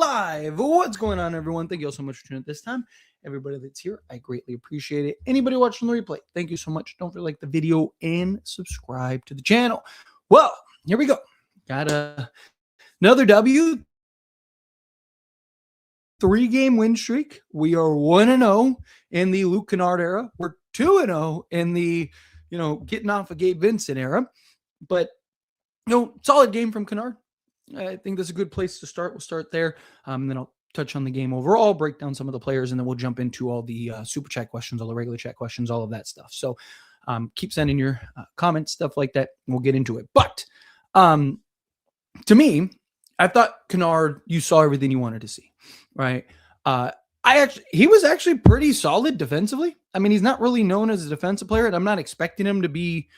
live. What's going on, everyone? Thank you all so much for tuning in this time. Everybody that's here, I greatly appreciate it. Anybody watching the replay, thank you so much. Don't forget to like the video and subscribe to the channel. Well, here we go. Got another W. 3-game win streak. We are 1-0 in the Luke Kennard era. We're 2-0 in the, getting off of Gabe Vincent era. But, solid game from Kennard. I think that's a good place to start. We'll start there. Then I'll touch on the game overall, break down some of the players, and then we'll jump into all the super chat questions, all the regular chat questions, all of that stuff. So keep sending your comments, stuff like that, and we'll get into it. But to me, I thought Kennard, you saw everything you wanted to see, right? He was actually pretty solid defensively. I mean, he's not really known as a defensive player, and I'm not expecting him to be,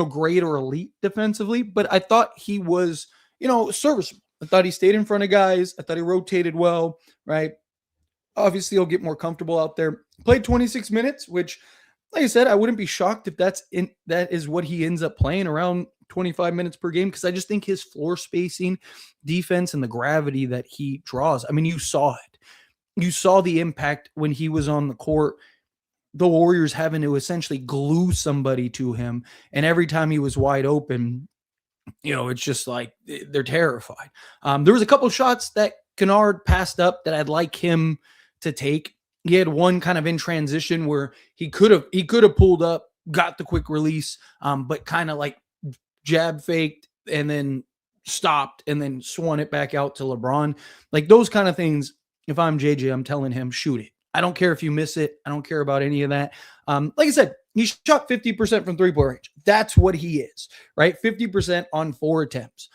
great or elite defensively, but I thought he was, serviceable. I thought he stayed in front of guys. I thought he rotated well, right? Obviously, he'll get more comfortable out there. Played 26 minutes, which, like I said, I wouldn't be shocked if that is what he ends up playing, around 25 minutes per game, because I just think his floor spacing, defense, and the gravity that he draws. I mean, you saw it. You saw the impact when he was on the court. The Warriors having to essentially glue somebody to him, and every time he was wide open, it's just like they're terrified. There was a couple of shots that Kennard passed up that I'd like him to take. He had one kind of in transition where he could have pulled up, got the quick release, but kind of like jab faked and then stopped and then swung it back out to LeBron. Like those kind of things, if I'm JJ, I'm telling him, shoot it. I don't care if you miss it. I don't care about any of that. Like I said, he shot 50% from three-point range. That's what he is, right? 50% on 4 attempts.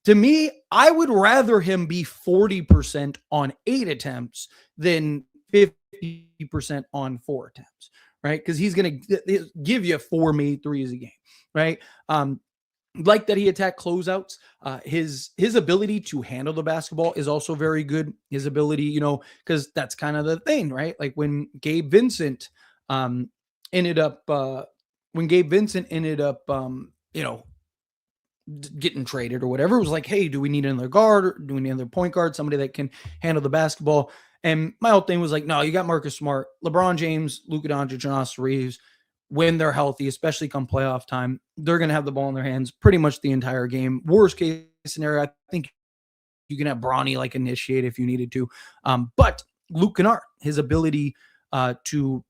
To me, I would rather him be 40% on 8 attempts than 50% on 4 attempts, right? Because he's going to give you 4 made threes a game, right? Like that he attacked closeouts. His ability to handle the basketball is also very good. His ability, because that's kind of the thing, right? Like when Gabe Vincent ended up getting traded or whatever, it was like, hey, do we need another guard, or do we need another point guard, somebody that can handle the basketball? And my whole thing was like, no, you got Marcus Smart, LeBron James, Luka Doncic, and Austin Reeves. When they're healthy, especially come playoff time, they're going to have the ball in their hands pretty much the entire game. Worst case scenario, I think you can have Bronny like initiate if you needed to. But Luke Kennard, his ability to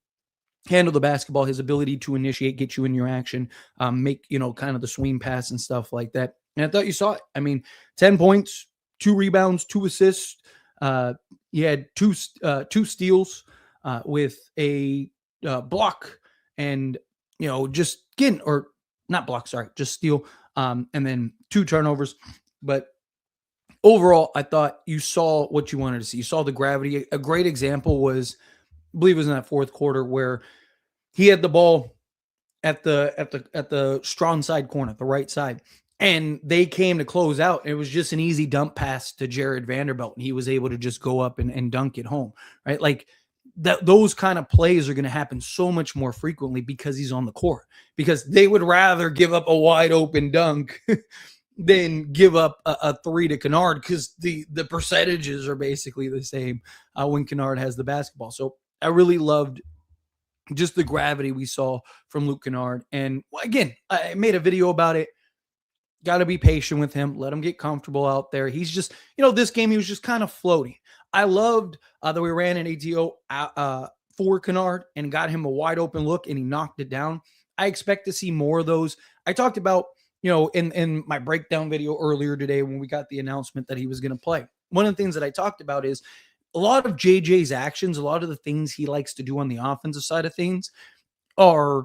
handle the basketball, his ability to initiate, get you in your action, make, kind of the swing pass and stuff like that. And I thought you saw it. I mean, 10 points, 2 rebounds, 2 assists. He had two steals with a block. And, just getting, or not block, sorry, just steal. And then 2 turnovers. But overall, I thought you saw what you wanted to see. You saw the gravity. A great example was, I believe it was in that 4th quarter, where he had the ball at the strong side corner, the right side. And they came to close out. It was just an easy dump pass to Jared Vanderbilt. And he was able to just go up and dunk it home, right? Like, those kind of plays are going to happen so much more frequently because he's on the court, because they would rather give up a wide open dunk than give up a 3 to Kennard, because the percentages are basically the same when Kennard has the basketball. So I really loved just the gravity we saw from Luke Kennard. And again, I made a video about it. Got to be patient with him. Let him get comfortable out there. He's just, this game, he was just kind of floating. I loved that we ran an ATO for Kennard and got him a wide open look, and he knocked it down. I expect to see more of those. I talked about, in my breakdown video earlier today when we got the announcement that he was going to play. One of the things that I talked about is a lot of JJ's actions, a lot of the things he likes to do on the offensive side of things are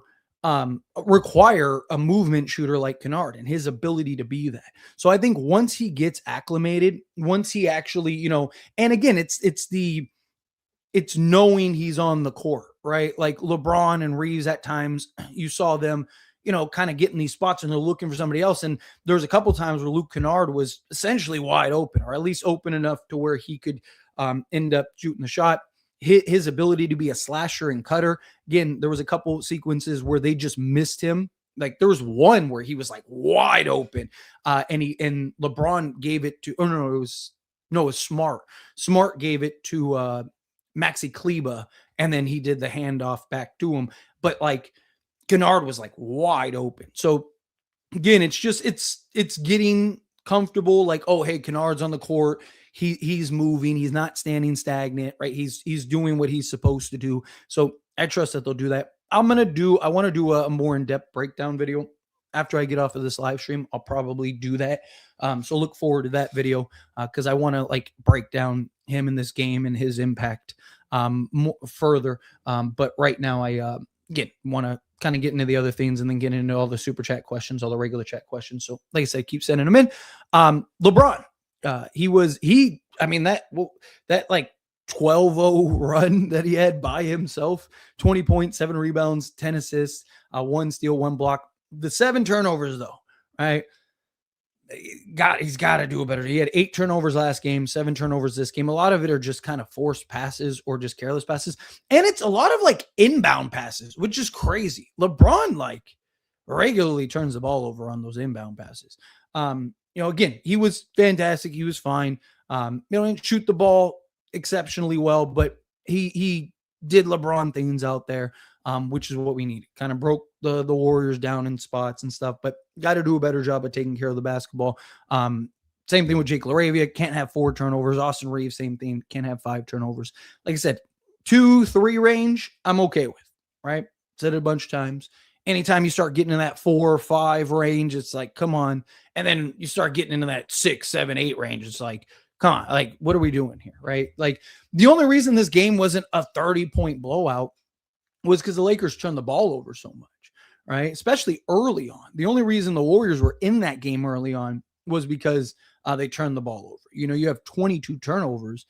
require a movement shooter like Kennard and his ability to be that. So I think once he gets acclimated, once he actually, and again, it's knowing he's on the court, right? Like LeBron and Reeves at times, you saw them, kind of getting these spots and they're looking for somebody else. And there's a couple times where Luke Kennard was essentially wide open, or at least open enough to where he could end up shooting the shot. His ability to be a slasher and cutter. Again, there was a couple sequences where they just missed him. Like there was one where he was like wide open, and LeBron gave it to. Oh no, it was No, it's Smart. Smart gave it to Maxi Kleba, and then he did the handoff back to him. But like Kennard was like wide open. So again, it's getting comfortable. Like, oh, hey, Kennard's on the court. He's moving. He's not standing stagnant, right? He's doing what he's supposed to do. So I trust that they'll do that. I want to do a more in-depth breakdown video after I get off of this live stream. I'll probably do that. So look forward to that video because I want to like break down him in this game and his impact further. But right now I want to kind of get into the other things and then get into all the super chat questions, all the regular chat questions. So like I said, keep sending them in. LeBron, that like 12-0 run that he had by himself, 20 points, 7 rebounds, 10 assists, 1 steal, 1 block. The 7 turnovers though, right? He's got to do it better. He had 8 turnovers last game, 7 turnovers this game. A lot of it are just kind of forced passes or just careless passes. And it's a lot of like inbound passes, which is crazy. LeBron like regularly turns the ball over on those inbound passes. Again, he was fantastic. He was fine. Didn't shoot the ball exceptionally well, but he did LeBron things out there, which is what we needed. Kind of broke the Warriors down in spots and stuff, but got to do a better job of taking care of the basketball. Same thing with Jake LaRavia. Can't have 4 turnovers. Austin Reeves, same thing. Can't have 5 turnovers. Like I said, 2-3 range, I'm okay with, right? Said it a bunch of times. Anytime you start getting in that 4 or 5 range, it's like, come on. And then you start getting into that 6, 7, 8 range. It's like, come on, like, what are we doing here, right? Like, the only reason this game wasn't a 30-point blowout was because the Lakers turned the ball over so much, right? Especially early on. The only reason the Warriors were in that game early on was because they turned the ball over. You have 22 turnovers.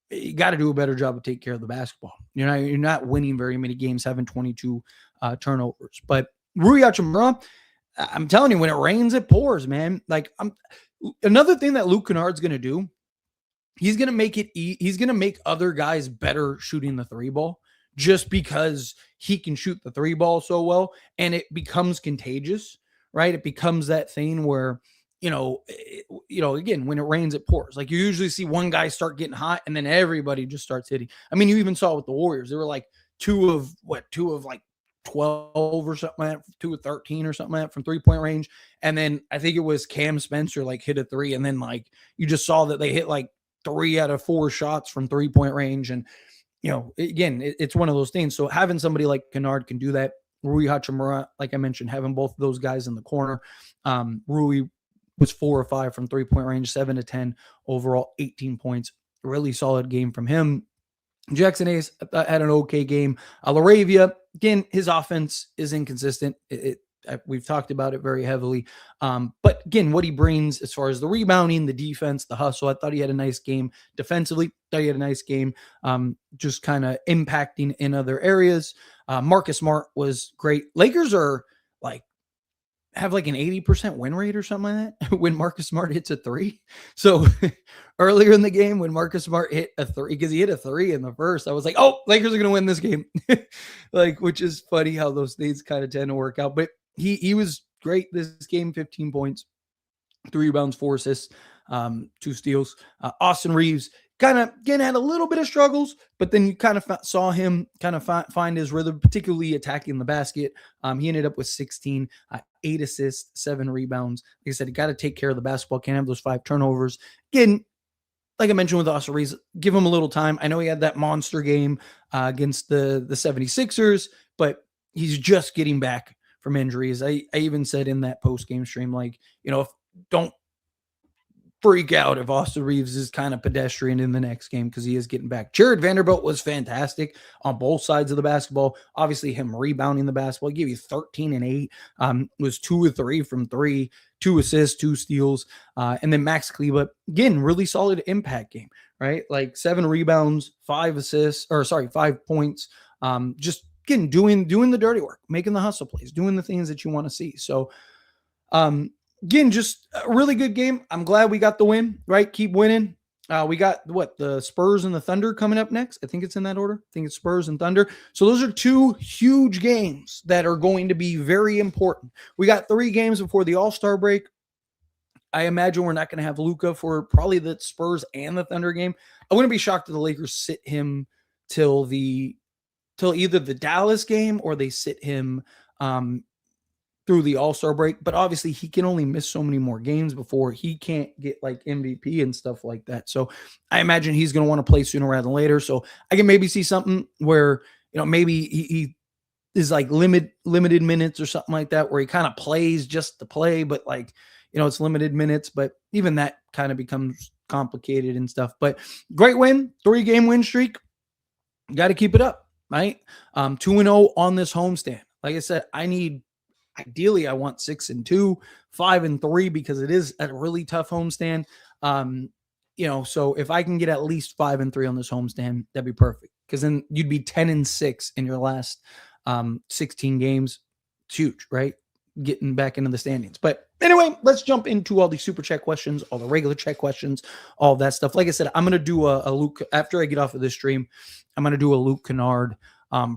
You got to do a better job of taking care of the basketball. You're not winning very many games having 22 turnovers. But Rui Hachimura, I'm telling you, when it rains, it pours, man. Like, another thing that Luke Kennard's going to do, he's going to make other guys better shooting the 3 ball just because he can shoot the 3 ball so well, and it becomes contagious, right? It becomes that thing where, again, when it rains, it pours. Like, you usually see one guy start getting hot and then everybody just starts hitting. I mean, you even saw with the Warriors, they were like 2 of like 12 or something like that, 2 of 13 or something like that from 3-point range. And then I think it was Cam Spencer like hit a 3. And then like, you just saw that they hit like 3 out of 4 shots from 3-point range. And, again, it's one of those things. So having somebody like Kennard can do that. Rui Hachimura, like I mentioned, having both of those guys in the corner. Rui was 4 or 5 from 3-point range, 7 to 10 overall, 18 points. Really solid game from him. Jackson Hayes had an okay game. LaRavia, again, his offense is inconsistent. We've talked about it very heavily. But again, what he brings as far as the rebounding, the defense, the hustle, I thought he had a nice game defensively. Thought he had a nice game, just kind of impacting in other areas. Marcus Smart was great. Lakers are like, have like an 80% win rate or something like that when Marcus Smart hits a 3. So earlier in the game when Marcus Smart hit a 3, because he hit a 3 in the first, I was like, oh, Lakers are going to win this game. Which is funny how those things kind of tend to work out. But he was great this game, 15 points, 3 rebounds, 4 assists, 2 steals. Austin Reeves kind of, again, had a little bit of struggles, but then you kind of saw him kind of find his rhythm, particularly attacking the basket. He ended up with 16, 8 assists, 7 rebounds. Like I said, you got to take care of the basketball. Can't have those 5 turnovers. Again, like I mentioned with Austin Reeves, give him a little time. I know he had that monster game against the 76ers, but he's just getting back from injuries. I even said in that post-game stream, like, don't freak out if Austin Reeves is kind of pedestrian in the next game because he is getting back. Jared Vanderbilt was fantastic on both sides of the basketball. Obviously, him rebounding the basketball. He gave you 13 and 8. Was 2 of 3 from 3, 2 assists, 2 steals. And then Max Kleba, again, really solid impact game, right? Like 7 rebounds, 5 assists, 5 points. Just again, doing the dirty work, making the hustle plays, doing the things that you want to see. So, again, just a really good game. I'm glad we got the win, right? Keep winning. We got the Spurs and the Thunder coming up next. I think it's in that order. I think it's Spurs and Thunder. So those are 2 huge games that are going to be very important. We got 3 games before the All-Star break. I imagine we're not going to have Luka for probably the Spurs and the Thunder game. I wouldn't be shocked if the Lakers sit him till either the Dallas game or they sit him through the All-Star break. But obviously he can only miss so many more games before he can't get like MVP and stuff like that. So I imagine he's going to want to play sooner rather than later. So I can maybe see something where, maybe he is like limited minutes or something like that, where he kind of plays just to play, but like, it's limited minutes, but even that kind of becomes complicated and stuff. But great win, 3-game win streak. Got to keep it up, right? 2-0 on this homestand. Like I said, ideally I want 6-2, 5-3, because it is a really tough homestand. So if I can get at least 5-3 on this homestand, that'd be perfect. Because then you'd be 10-6 in your last 16 games. It's huge, right? Getting back into the standings. But anyway, let's jump into all the super chat questions, all the regular chat questions, all that stuff. Like I said, I'm going to do a Luke, after I get off of this stream, I'm going to do a Luke Kennard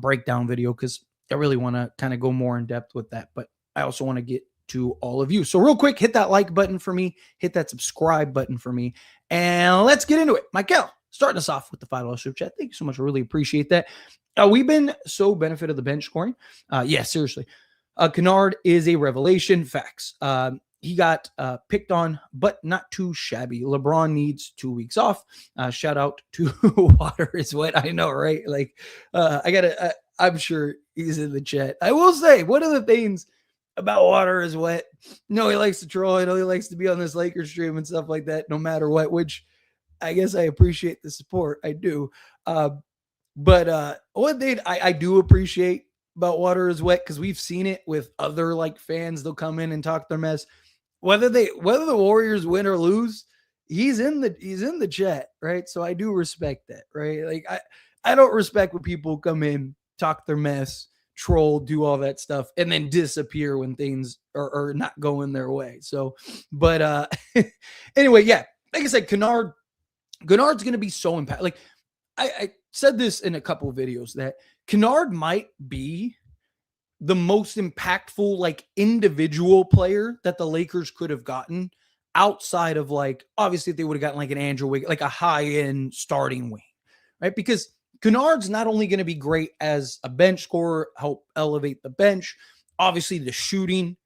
breakdown video, because I really want to kind of go more in depth with that. But I also want to get to all of you. So real quick, hit that like button for me, hit that subscribe button for me, and let's get into it. Michael, starting us off with the $5 super chat. Thank you so much. I really appreciate that. We've been so benefit of the bench scoring. Yeah, seriously. Kennard is a revelation. Facts. He got picked on, but not too shabby. LeBron needs 2 weeks off. Shout out to Water is Wet. I know, right? Like, I'm sure he's in the chat. I will say, one of the things about Water is Wet, he likes to troll. I know he likes to be on this Lakers stream and stuff like that, no matter what, which I guess I appreciate the support. I do. But one thing I do appreciate about Water is Wet, because we've seen it with other like fans. They'll come in and talk their mess. Whether the Warriors win or lose, he's in the chat, right? So I do respect that, right? Like I don't respect when people come in, talk their mess, troll, do all that stuff, and then disappear when things are not going their way. So, but anyway, yeah, like I said, Kennard's going to be so impactful. Like I said this in a couple of videos, that Kennard might be the most impactful like individual player that the Lakers could have gotten, outside of like, obviously if they would have gotten like an Andrew Wiggins, like a high-end starting wing, right? Because Kennard's not only going to be great as a bench scorer, help elevate the bench, obviously the shooting,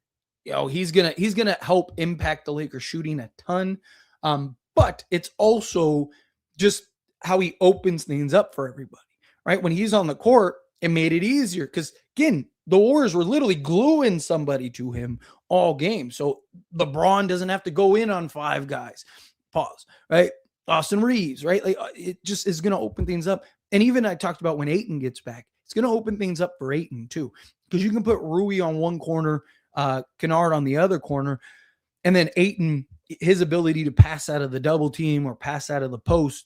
he's gonna help impact the Lakers shooting a ton. But it's also just how he opens things up for everybody, right? When he's on the court, it made it easier, because again, the Warriors were literally gluing somebody to him all game. So LeBron doesn't have to go in on 5 guys. Pause, right? Austin Reeves, right? Like, it just is going to open things up. And even I talked about when Ayton gets back, it's going to open things up for Ayton too, because you can put Rui on one corner, Kennard on the other corner, and then Ayton, his ability to pass out of the double team or pass out of the post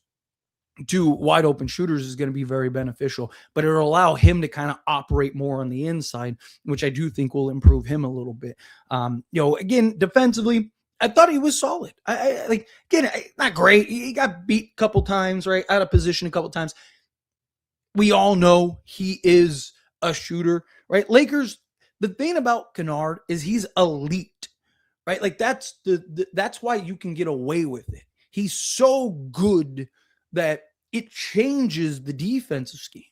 to wide open shooters is going to be very beneficial, but it'll allow him to kind of operate more on the inside, which I do think will improve him a little bit. Again, defensively, I thought he was solid. Not great. He got beat a couple times, right? Out of position a couple times. We all know he is a shooter, right? Lakers, the thing about Kennard is he's elite, right? Like that's why you can get away with it. He's so good that it changes the defensive schemes,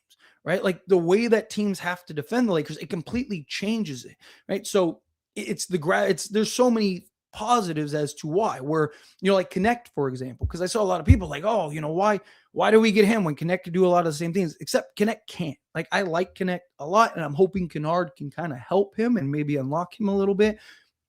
right? Like the way that teams have to defend the Lakers, it completely changes it, right? So there's so many positives as to why, where, like Connect, for example, because I saw a lot of people like, oh, why do we get him when Connect can do a lot of the same things, except Connect can't. Like, I like Connect a lot, and I'm hoping Kennard can kind of help him and maybe unlock him a little bit.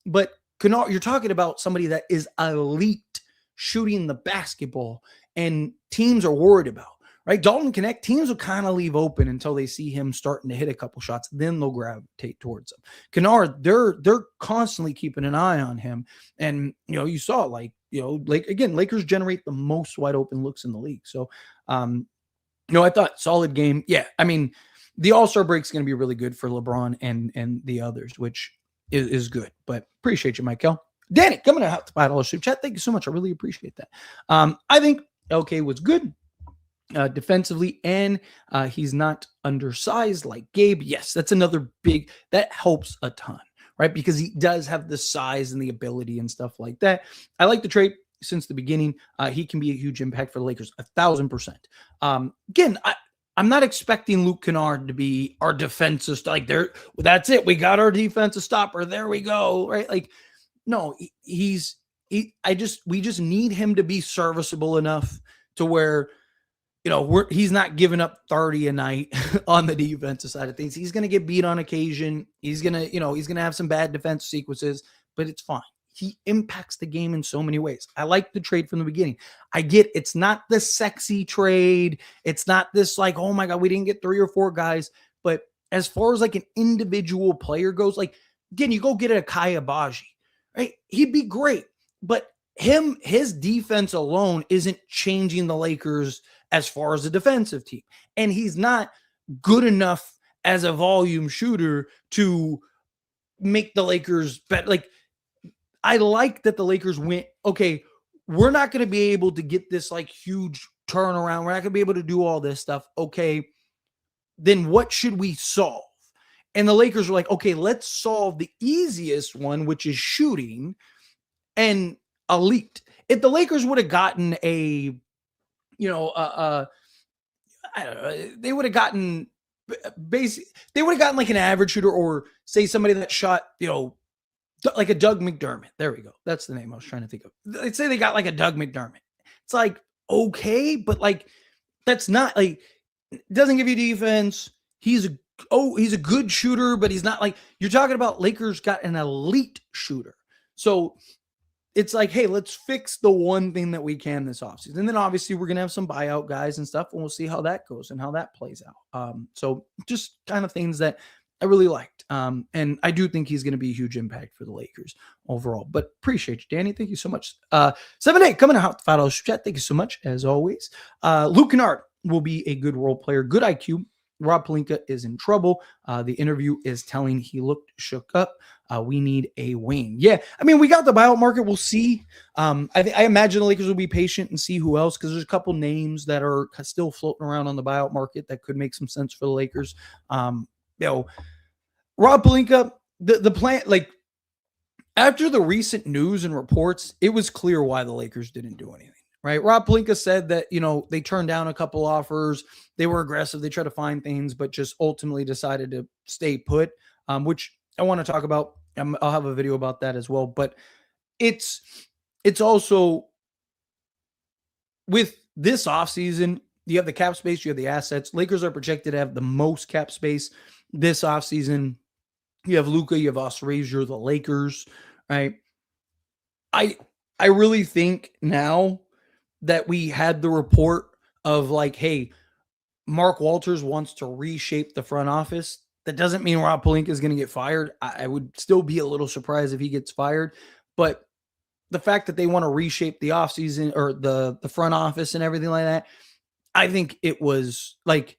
But Kennard, you're talking about somebody that is elite shooting the basketball, and teams are worried about, right? Dalton Connect, teams will kind of leave open until they see him starting to hit a couple shots. Then they'll gravitate towards him. Kennard, they're constantly keeping an eye on him. And, you saw Lakers generate the most wide open looks in the league. So, I thought solid game. Yeah. I mean, the All-Star break is going to be really good for LeBron and the others, which is good, but appreciate you, Michael. Danny, coming out to $5 super chat. Thank you so much. I really appreciate that. I think LK was good defensively, and he's not undersized like Gabe. Yes, that's another that helps a ton, right? Because he does have the size and the ability and stuff like that. I like the trade since the beginning. He can be a huge impact for the Lakers, 1,000%. Again, I'm not expecting Luke Kennard to be our defensive like there. That's it. We got our defensive stopper. There we go. Right? Like, no, we just need him to be serviceable enough to where, he's not giving up 30 a night on the defensive side of things. He's going to get beat on occasion. He's going to have some bad defense sequences, but it's fine. He impacts the game in so many ways. I like the trade from the beginning. I get it's not the sexy trade. It's not this like, oh my God, we didn't get 3 or 4 guys. But as far as like an individual player goes, like, again, you go get a Kai Abaji, right? He'd be great. But his defense alone isn't changing the Lakers as far as a defensive team. And he's not good enough as a volume shooter to make the Lakers better. Like, I like that the Lakers went, okay, we're not going to be able to get this like huge turnaround. We're not going to be able to do all this stuff. Okay, then what should we solve? And the Lakers were like, okay, let's solve the easiest one, which is shooting and elite. If the Lakers would have gotten I don't know, they would have gotten like an average shooter, or say somebody that shot, like a Doug McDermott. There we go. That's the name I was trying to think of. Let's say they got like a Doug McDermott. It's like, okay, but like, that's not like, it doesn't give you defense. He's a good shooter, but he's not like, you're talking about Lakers got an elite shooter. So it's like, hey, let's fix the one thing that we can this offseason. And then obviously we're going to have some buyout guys and stuff, and we'll see how that goes and how that plays out. So just kind of things that I really liked. And I do think he's going to be a huge impact for the Lakers overall. But appreciate you, Danny. Thank you so much. 7-8 coming out, $5 chat. Thank you so much, as always. Luke Kennard will be a good role player, good IQ. Rob Pelinka is in trouble. The interview is telling he looked shook up. We need a wing. Yeah, I mean, we got the buyout market. We'll see. I imagine the Lakers will be patient and see who else, because there's a couple names that are still floating around on the buyout market that could make some sense for the Lakers. Rob Pelinka, the plan, like, after the recent news and reports, it was clear why the Lakers didn't do anything. Right. Rob Pelinka said that, they turned down a couple offers. They were aggressive. They tried to find things, but just ultimately decided to stay put, which I want to talk about. I'll have a video about that as well. But it's also, with this offseason, you have the cap space, you have the assets. Lakers are projected to have the most cap space this offseason. You have Luka, you have Ospreys, you're the Lakers, right? I really think now that we had the report of like, hey, Mark Walters wants to reshape the front office. That doesn't mean Rob Pelinka is going to get fired. I would still be a little surprised if he gets fired. But the fact that they want to reshape the offseason or the front office and everything like that, I think it was like,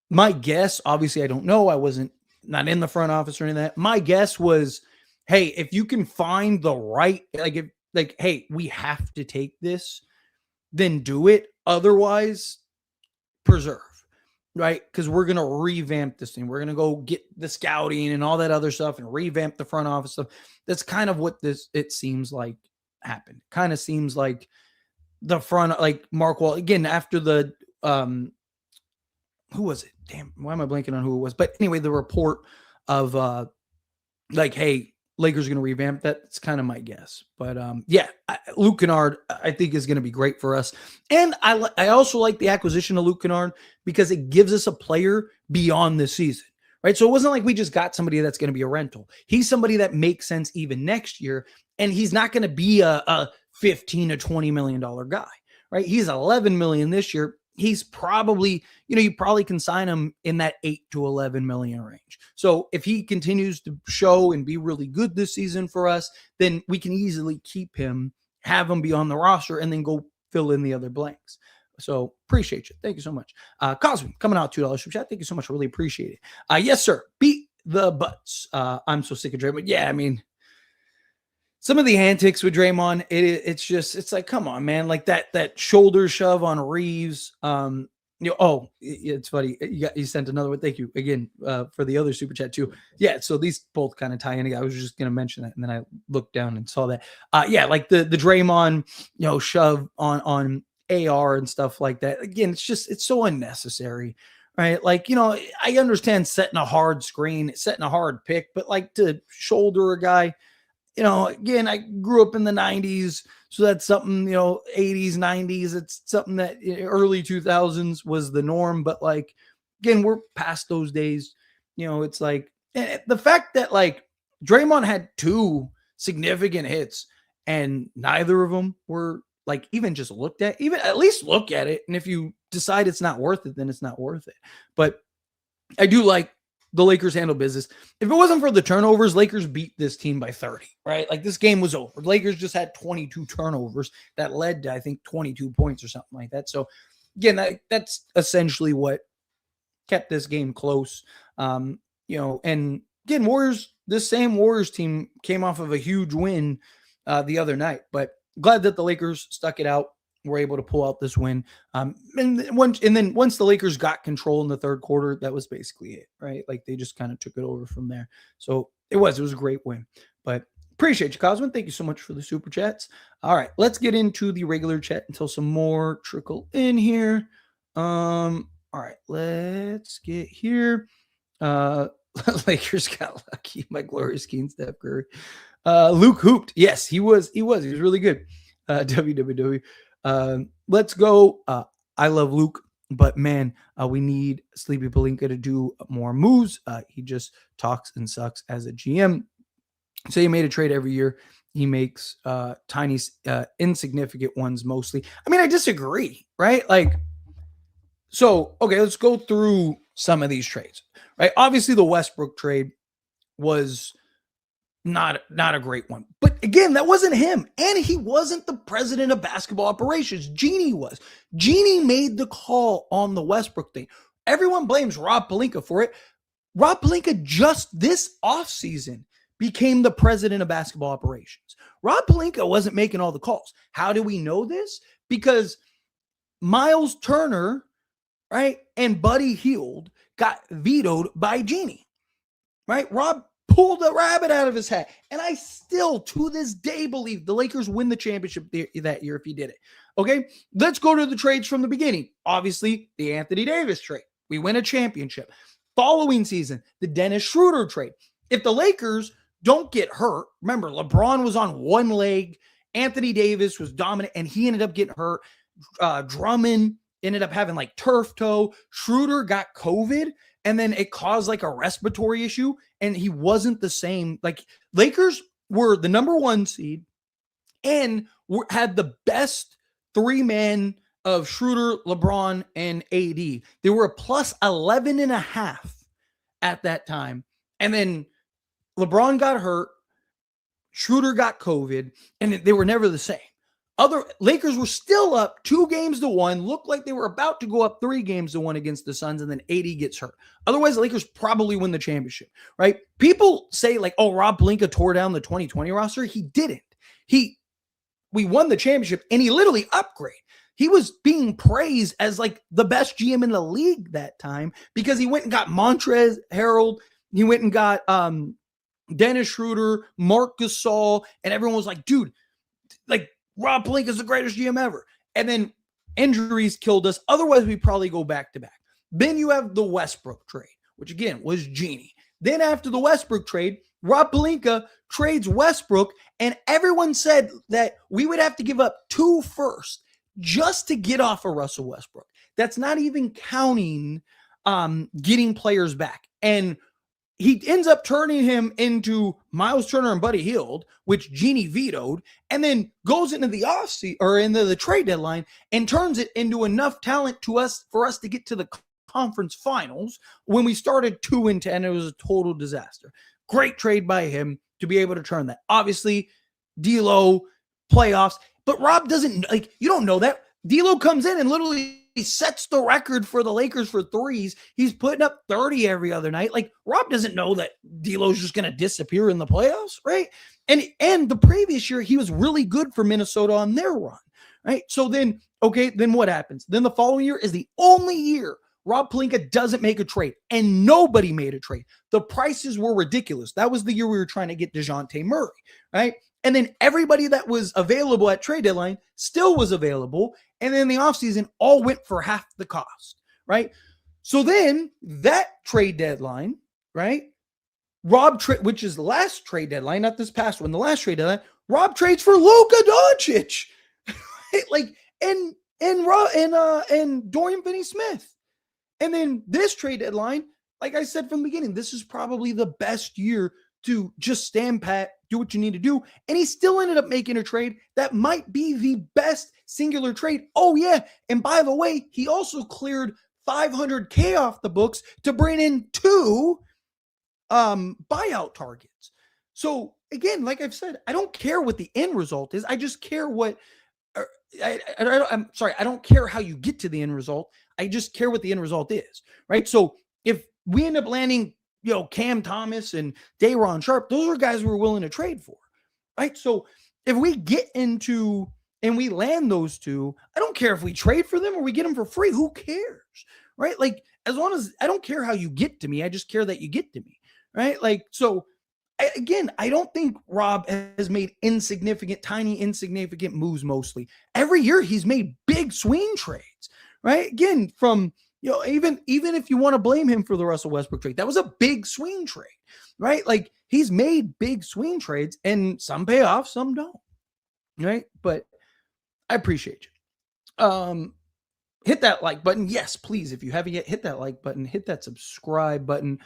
my guess, obviously I don't know. I wasn't not in the front office or anything like that. My guess was, hey, if you can find the right, hey, we have to take this, then do it. Otherwise, preserve, right? Because we're going to revamp this thing. We're going to go get the scouting and all that other stuff and revamp the front office stuff. That's kind of what it seems like happened. Kind of seems like the front, like Mark Wall, again, after the, who was it? Damn, why am I blanking on who it was? But anyway, the report of like, hey, Lakers are going to revamp that. It's kind of my guess. But yeah, Luke Kennard, I think, is going to be great for us. And I also like the acquisition of Luke Kennard because it gives us a player beyond this season, right? So it wasn't like we just got somebody that's going to be a rental. He's somebody that makes sense even next year, and he's not going to be a $15 to $20 million guy, right? He's $11 million this year. He's probably, you probably can sign him in that 8 to 11 million range. So if he continues to show and be really good this season for us, then we can easily keep him, have him be on the roster, and then go fill in the other blanks. So appreciate you. Thank you so much. Cosby coming out $2 from chat. Thank you so much. Really appreciate it. Yes, sir. Beat the butts. I'm so sick of Draymond. Yeah, I mean, some of the antics with Draymond, it's like, come on, man. Like that shoulder shove on Reeves. It's funny. You sent another one. Thank you again for the other super chat too. Yeah, so these both kind of tie in. I was just gonna mention that, and then I looked down and saw that. Yeah, like the Draymond, shove on AR and stuff like that. Again, it's so unnecessary, right? Like, I understand setting a hard screen, setting a hard pick, but like to shoulder a guy, again, I grew up in the 90s. So that's something, 80s, 90s. It's something that early 2000s was the norm. But like, again, we're past those days. It's like the fact that like Draymond had two significant hits and neither of them were like even just looked at, even at least look at it. And if you decide it's not worth it, then it's not worth it. But I do like the Lakers handle business. If it wasn't for the turnovers, Lakers beat this team by 30, right? Like this game was over. Lakers just had 22 turnovers that led to, I think, 22 points or something like that. So again, that's essentially what kept this game close. And again, this same Warriors team came off of a huge win the other night, but glad that the Lakers stuck it out. Were able to pull out this win. And then once the Lakers got control in the third quarter, that was basically it, right? Like they just kind of took it over from there. So it was a great win. But appreciate you, Cosman. Thank you so much for the super chats. All right, let's get into the regular chat until some more trickle in here. All right, let's get here. Lakers got lucky. My glorious King, Steph Curry. Luke hooped. Yes, he was. He was really good. WWW. Let's go. I love Luke, but man, we need Sleepy Pelinka to do more moves. He just talks and sucks as a GM. So he made a trade every year. He makes tiny, insignificant ones mostly. I mean, I disagree, right? Like, so, okay, let's go through some of these trades, right? Obviously, the Westbrook trade was not a great one. But again, that wasn't him. And he wasn't the president of basketball operations. Jeannie was. Jeannie made the call on the Westbrook thing. Everyone blames Rob Pelinka for it. Rob Pelinka just this offseason became the president of basketball operations. Rob Pelinka wasn't making all the calls. How do we know this? Because Miles Turner, right, and Buddy Hield got vetoed by Jeannie, right? Rob pulled a rabbit out of his hat. And I still, to this day, believe the Lakers win the championship that year if he did it. Okay, let's go to the trades from the beginning. Obviously, the Anthony Davis trade. We win a championship. Following season, the Dennis Schroeder trade. If the Lakers don't get hurt, remember, LeBron was on one leg. Anthony Davis was dominant, and he ended up getting hurt. Drummond ended up having like turf toe. Schroeder got COVID, and then it caused like a respiratory issue, and he wasn't the same. Like Lakers were the number one seed and had the best three men of Schroeder, LeBron, and AD. They were a plus 11.5 at that time. And then LeBron got hurt, Schroeder got COVID, and they were never the same. Other Lakers were still up 2-1, looked like they were about to go up 3-1 against the Suns, and then AD gets hurt. Otherwise, the Lakers probably win the championship, right? People say like, oh, Rob Pelinka tore down the 2020 roster. He didn't. We won the championship, and he literally upgraded. He was being praised as like the best GM in the league that time because he went and got Montrezl Harrell. He went and got Dennis Schroeder, Marc Gasol, and everyone was like, dude, like Rob Pelinka is the greatest GM ever. And then injuries killed us. Otherwise, we probably go back to back. Then you have the Westbrook trade, which again was Jeannie. Then after the Westbrook trade, Rob Pelinka trades Westbrook, and everyone said that we would have to give up 2 firsts just to get off of Russell Westbrook. That's not even counting getting players back. And he ends up turning him into Miles Turner and Buddy Hield, which Jeannie vetoed, and then goes into the offseason or into the trade deadline and turns it into enough talent for us to get to the conference finals. When we started 2-10, it was a total disaster. Great trade by him to be able to turn that. Obviously, D'Lo, playoffs, but Rob doesn't, like, you don't know that. D'Lo comes in and literally sets the record for the Lakers for threes. He's putting up 30 every other night. Like, Rob doesn't know that D'Lo's just going to disappear in the playoffs, right? And the previous year, he was really good for Minnesota on their run, right? So then, okay, then what happens? Then the following year is the only year Rob Pelinka doesn't make a trade, and nobody made a trade. The prices were ridiculous. That was the year we were trying to get DeJounte Murray, right? And then everybody that was available at trade deadline still was available. And then the offseason all went for half the cost, right? So then that trade deadline, right? Which is the last trade deadline, not this past one, the last trade deadline, Rob trades for Luka Doncic. Like, and Dorian Finney-Smith. And then this trade deadline, like I said from the beginning, this is probably the best year to just stand pat, do what you need to do. And he still ended up making a trade that might be the best singular trade. Oh, yeah. And by the way, he also cleared $500K off the books to bring in 2 buyout targets. So again, like I've said, I don't care what the end result is. I just care what I'm sorry, I don't care how you get to the end result. I just care what the end result is, right? So if we end up landing, Cam Thomas and Day'Ron Sharpe, those are guys we're willing to trade for, right? So if we get into and we land those 2, I don't care if we trade for them or we get them for free. Who cares, right? Like, as long as I don't care how you get to me, I just care that you get to me, right? Like, so again, I don't think Rob has made tiny, insignificant moves mostly. Every year he's made big swing trades, right? Again, from, even if you want to blame him for the Russell Westbrook trade, that was a big swing trade, right? Like, he's made big swing trades and some pay off, some don't, right? But I appreciate you. Hit that like button. Yes, please. If you haven't yet, hit that like button, hit that subscribe button.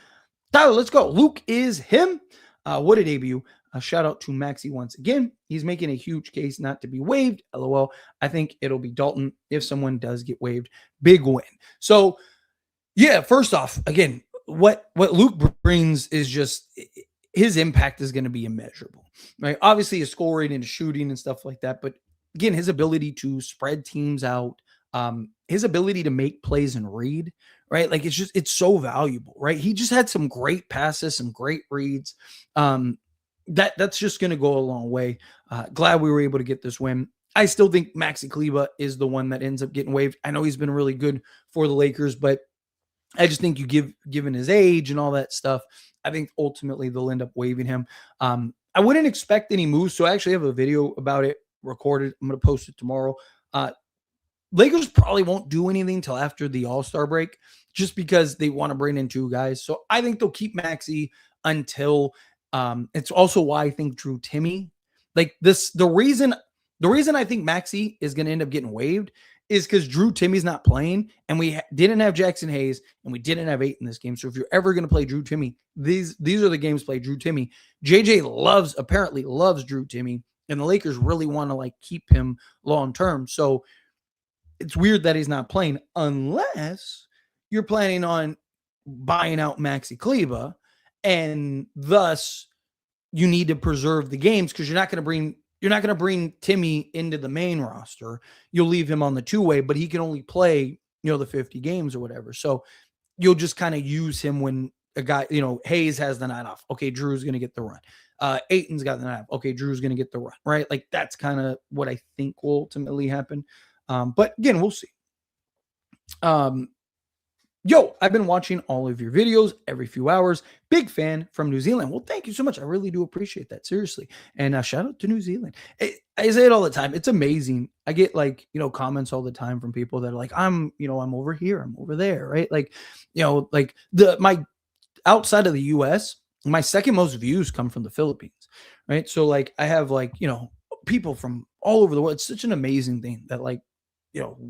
Tyler, let's go. Luke is him. What a debut. Shout out to Maxey once again. He's making a huge case not to be waived. LOL. I think it'll be Dalton if someone does get waived. Big win. So, yeah, first off, again, what Luke brings is just his impact is going to be immeasurable, right? Obviously, his scoring and his shooting and stuff like that. But again, his ability to spread teams out, his ability to make plays and read, right? Like, it's so valuable, right? He just had some great passes, some great reads. That's just going to go a long way. Glad we were able to get this win. I still think Maxi Kleber is the one that ends up getting waived. I know he's been really good for the Lakers, but I just think given his age and all that stuff, I think ultimately they'll end up waiving him. I wouldn't expect any moves. So I actually have a video about it recorded. I'm going to post it tomorrow. Lakers probably won't do anything till after the All-Star break just because they want to bring in 2 guys. So I think they'll keep Maxey until it's also why I think Drew Timme, like this, the reason I think Maxey is going to end up getting waived is because Drew Timmy's not playing and we didn't have Jackson Hayes and we didn't have 8 in this game. So if you're ever going to play Drew Timme, these are the games play Drew Timme. JJ apparently loves Drew Timme, and the Lakers really want to like keep him long term. So it's weird that he's not playing unless you're planning on buying out Maxi Kleber, and thus you need to preserve the games because you're not going to bring Timme into the main roster. You'll leave him on the 2-way, but he can only play, the 50 games or whatever. So you'll just kind of use him when a guy, Hayes has the night off. Okay, Drew's going to get the run. Ayton's got the night off. Okay, Drew's going to get the run, right? Like, that's kind of what I think will ultimately happen. But again, we'll see. I've been watching all of your videos every few hours. Big fan from New Zealand. Well, thank you so much. I really do appreciate that. Seriously. And shout out to New Zealand. I say it all the time. It's amazing. I get comments all the time from people that are like, I'm over here, I'm over there, right? Like, my outside of the US, my second most views come from the Philippines, right? So I have people from all over the world. It's such an amazing thing that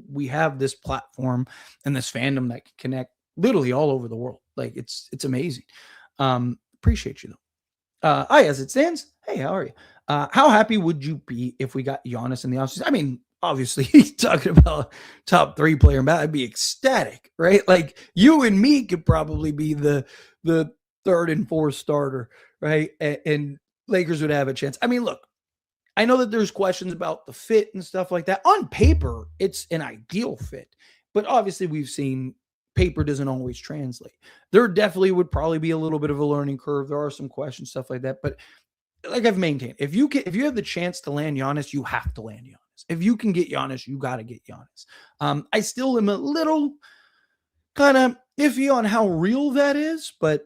we have this platform and this fandom that can connect literally all over the world. Like, it's amazing. Appreciate you though. As it stands, hey, how are you? How happy would you be if we got Giannis in the offseason? I mean, obviously he's talking about top 3 player, and I'd be ecstatic, right? Like, you and me could probably be the 3rd and 4th starter, right? And Lakers would have a chance. I mean, look, I know that there's questions about the fit and stuff like that. On paper, it's an ideal fit, but obviously we've seen paper doesn't always translate. There definitely would probably be a little bit of a learning curve. There are some questions, stuff like that, but like I've maintained, if you have the chance to land Giannis, you have to land Giannis. If you can get Giannis, you got to get Giannis. I still am a little kind of iffy on how real that is, but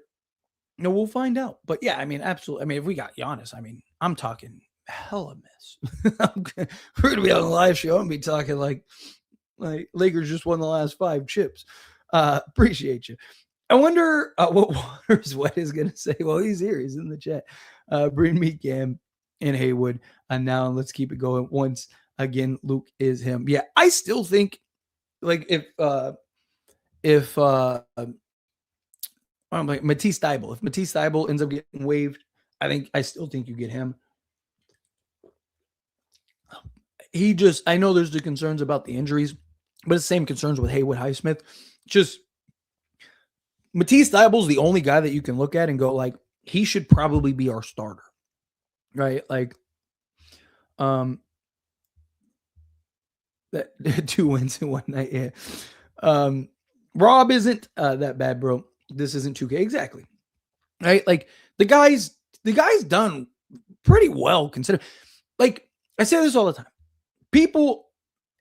we'll find out. But yeah, I mean, absolutely. I mean, if we got Giannis, I mean, I'm talking hella miss. We're gonna be on the live show and be talking like Lakers just won the last 5 chips. Appreciate you. I wonder what Waters Wet is going to say. Well, he's here. He's in the chat. Bring me Cam and Haywood. And now let's keep it going. Once again, Luke is him. Yeah, I still think like if I'm like Matisse Thybulle, if Matisse Thybulle ends up getting waived, I still think you get him. I know there's the concerns about the injuries, but it's the same concerns with Haywood Highsmith. Just Matisse Thybulle is the only guy that you can look at and go like, he should probably be our starter, right? Like, that 2 wins in one night. Yeah. Rob isn't that bad, bro. This isn't 2K. Exactly. Right. Like the guy's done pretty well considering, like I say this all the time. People,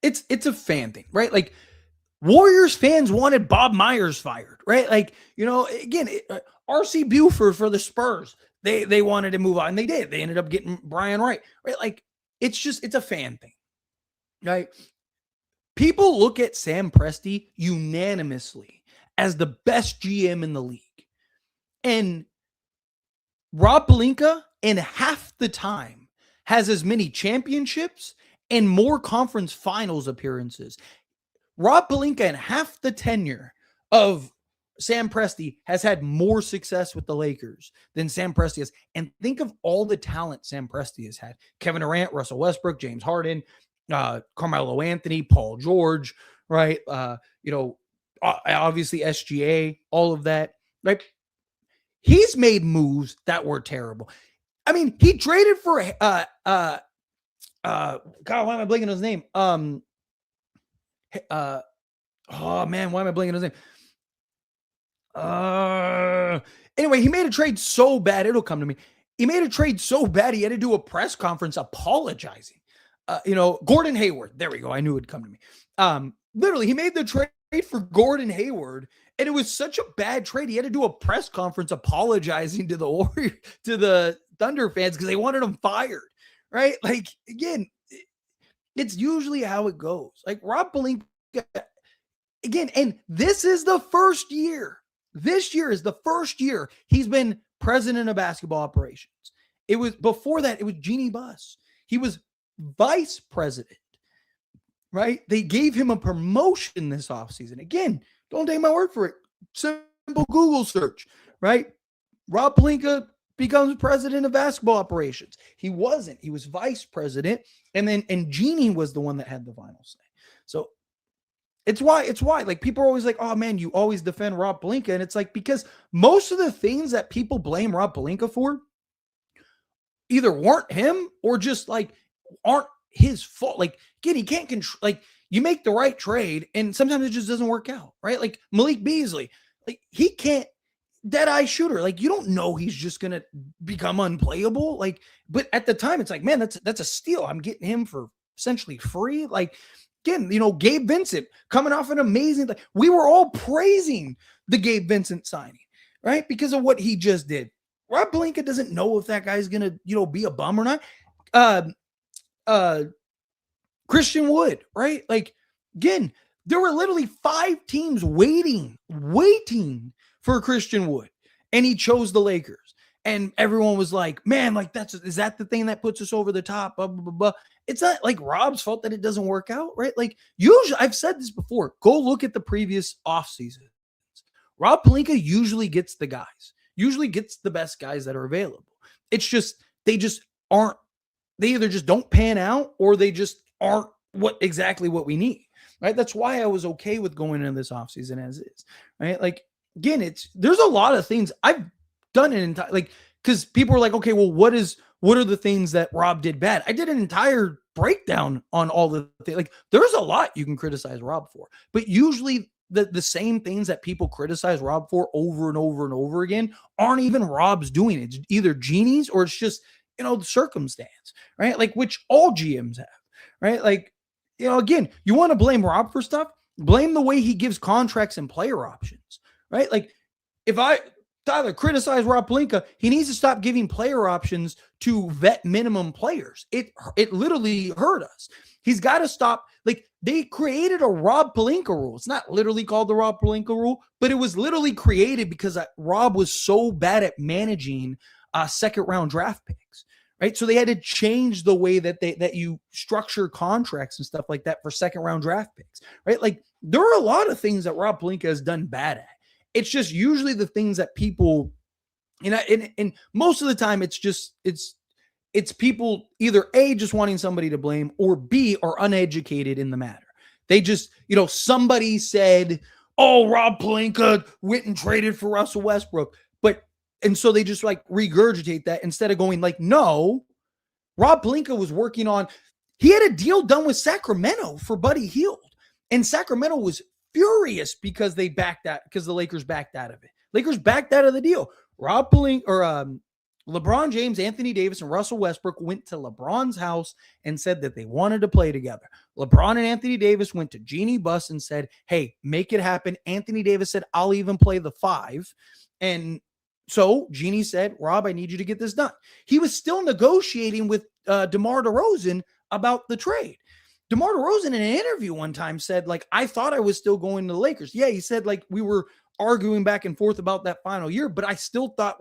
it's a fan thing, right? Like Warriors fans wanted Bob Myers fired, right? Like, again, RC Buford for the Spurs, they wanted to move on. And they did. They ended up getting Brian Wright, right? Like, it's a fan thing, right? People look at Sam Presti unanimously as the best GM in the league. And Rob Pelinka, in half the time, has as many championships and more conference finals appearances. Rob Pelinka, in half the tenure of Sam Presti, has had more success with the Lakers than Sam Presti has. And think of all the talent Sam Presti has had. Kevin Durant, Russell Westbrook, James Harden, Carmelo Anthony, Paul George, right? Obviously SGA, all of that, right? He's made moves that were terrible. I mean, he traded for God, why am I blanking on his name? Oh man, why am I blanking on his name? Anyway, he made a trade so bad, it'll come to me. He made a trade so bad, he had to do a press conference apologizing. Gordon Hayward. There we go. I knew it'd come to me. Literally, he made the trade for Gordon Hayward, and it was such a bad trade. He had to do a press conference apologizing to the Thunder fans because they wanted him fired, right? Like, again, it's usually how it goes. Like Rob Pelinka, again, and this is the first year. This year is the first year he's been president of basketball operations. It was before that, it was Jeannie Buss. He was vice president, right? They gave him a promotion this offseason. Again, don't take my word for it. Simple Google search, right? Rob Pelinka becomes president of basketball operations. He wasn't. He was vice president. And Jeannie was the one that had the final say. So it's why like people are always like, oh man, you always defend Rob Pelinka. And it's like, because most of the things that people blame Rob Pelinka for either weren't him or just like aren't his fault. Like, again, he can't control, like, you make the right trade and sometimes it just doesn't work out, right? Like Malik Beasley, like he can't, dead-eye shooter. Like, you don't know he's just going to become unplayable. Like, but at the time it's like, man, that's a steal. I'm getting him for essentially free. Like, again, Gabe Vincent coming off an amazing, like, we were all praising the Gabe Vincent signing, right? Because of what he just did. Rob Pelinka doesn't know if that guy's going to, be a bum or not. Christian Wood, right? Like, again, there were literally 5 teams waiting for Christian Wood, and he chose the Lakers. And everyone was like, man, like, is that the thing that puts us over the top? Blah, blah, blah, blah. It's not like Rob's fault that it doesn't work out, right? Like, usually, I've said this before, go look at the previous offseason. Rob Pelinka usually gets the guys, usually gets the best guys that are available. It's just, they either just don't pan out or they just aren't exactly what we need, right? That's why I was okay with going into this offseason as is, right? Like, again, there's a lot of things I've done because people were like, okay, well, what are the things that Rob did bad? I did an entire breakdown on all the things. Like, there's a lot you can criticize Rob for, but usually the same things that people criticize Rob for over and over and over again aren't even Rob's doing. It's either Genie's or it's just the circumstance, right? Like, which all GMs have, right? Like, again, you want to blame Rob for stuff, blame the way he gives contracts and player options, right? Like, if Tyler criticize Rob Pelinka, he needs to stop giving player options to vet minimum players. It literally hurt us. He's got to stop. Like, they created a Rob Pelinka rule. It's not literally called the Rob Pelinka rule, but it was literally created because Rob was so bad at managing second round draft picks, right? So they had to change the way that you structure contracts and stuff like that for second round draft picks, right? Like, there are a lot of things that Rob Pelinka has done bad at. It's just usually the things that people, and most of the time it's people either A, just wanting somebody to blame, or B, are uneducated in the matter. They just, somebody said, oh, Rob Pelinka went and traded for Russell Westbrook. And so they just like regurgitate that instead of going like, no, Rob Pelinka was working on, he had a deal done with Sacramento for Buddy Hield. And Sacramento was furious because the Lakers backed out of it. Lakers backed out of the deal. Rob Pelinka, or LeBron James, Anthony Davis, and Russell Westbrook went to LeBron's house and said that they wanted to play together. LeBron and Anthony Davis went to Jeannie Buss and said, hey, make it happen. Anthony Davis said, I'll even play the 5. And so Jeannie said, Rob, I need you to get this done. He was still negotiating with DeMar DeRozan about the trade. DeMar DeRozan in an interview one time said, like, I thought I was still going to the Lakers. Yeah, he said, like, we were arguing back and forth about that final year, but I still thought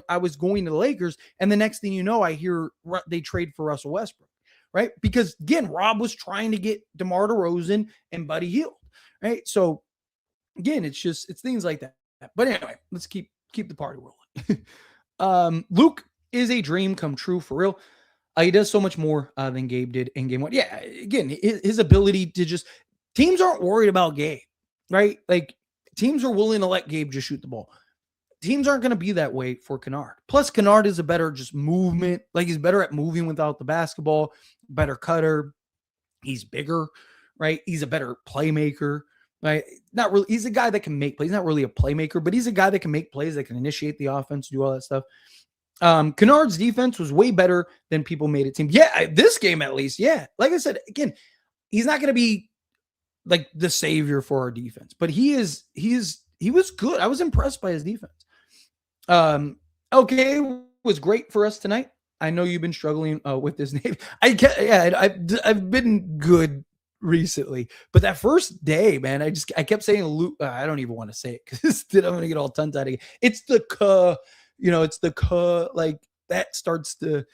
I was going to the Lakers. And the next thing you know, I hear they trade for Russell Westbrook, right? Because again, Rob was trying to get DeMar DeRozan and Buddy Hield, right? So again, it's things like that. But anyway, let's keep the party rolling. Luke is a dream come true for real. He does so much more than Gabe did in game 1. Yeah, again, his ability to just, teams aren't worried about Gabe, right? Like, teams are willing to let Gabe just shoot the ball. Teams aren't going to be that way for Kennard. Plus, Kennard is a better just movement. Like, he's better at moving without the basketball, better cutter. He's bigger, right? He's a better playmaker, right? Not really. He's a guy that can make plays. He's not really a playmaker, but he's a guy that can make plays, that can initiate the offense, do all that stuff. Kennard's defense was way better than people made it seem. Yeah, this game at least. Yeah. Like I said, again, he's not going to be like the savior for our defense, but he was good. I was impressed by his defense. Okay, was great for us tonight. I know you've been struggling with this name. I've been good recently, but that first day, man, I kept saying Luke. I don't even want to say it because I'm going to get all tongue tied again. It's the it's the like that starts to,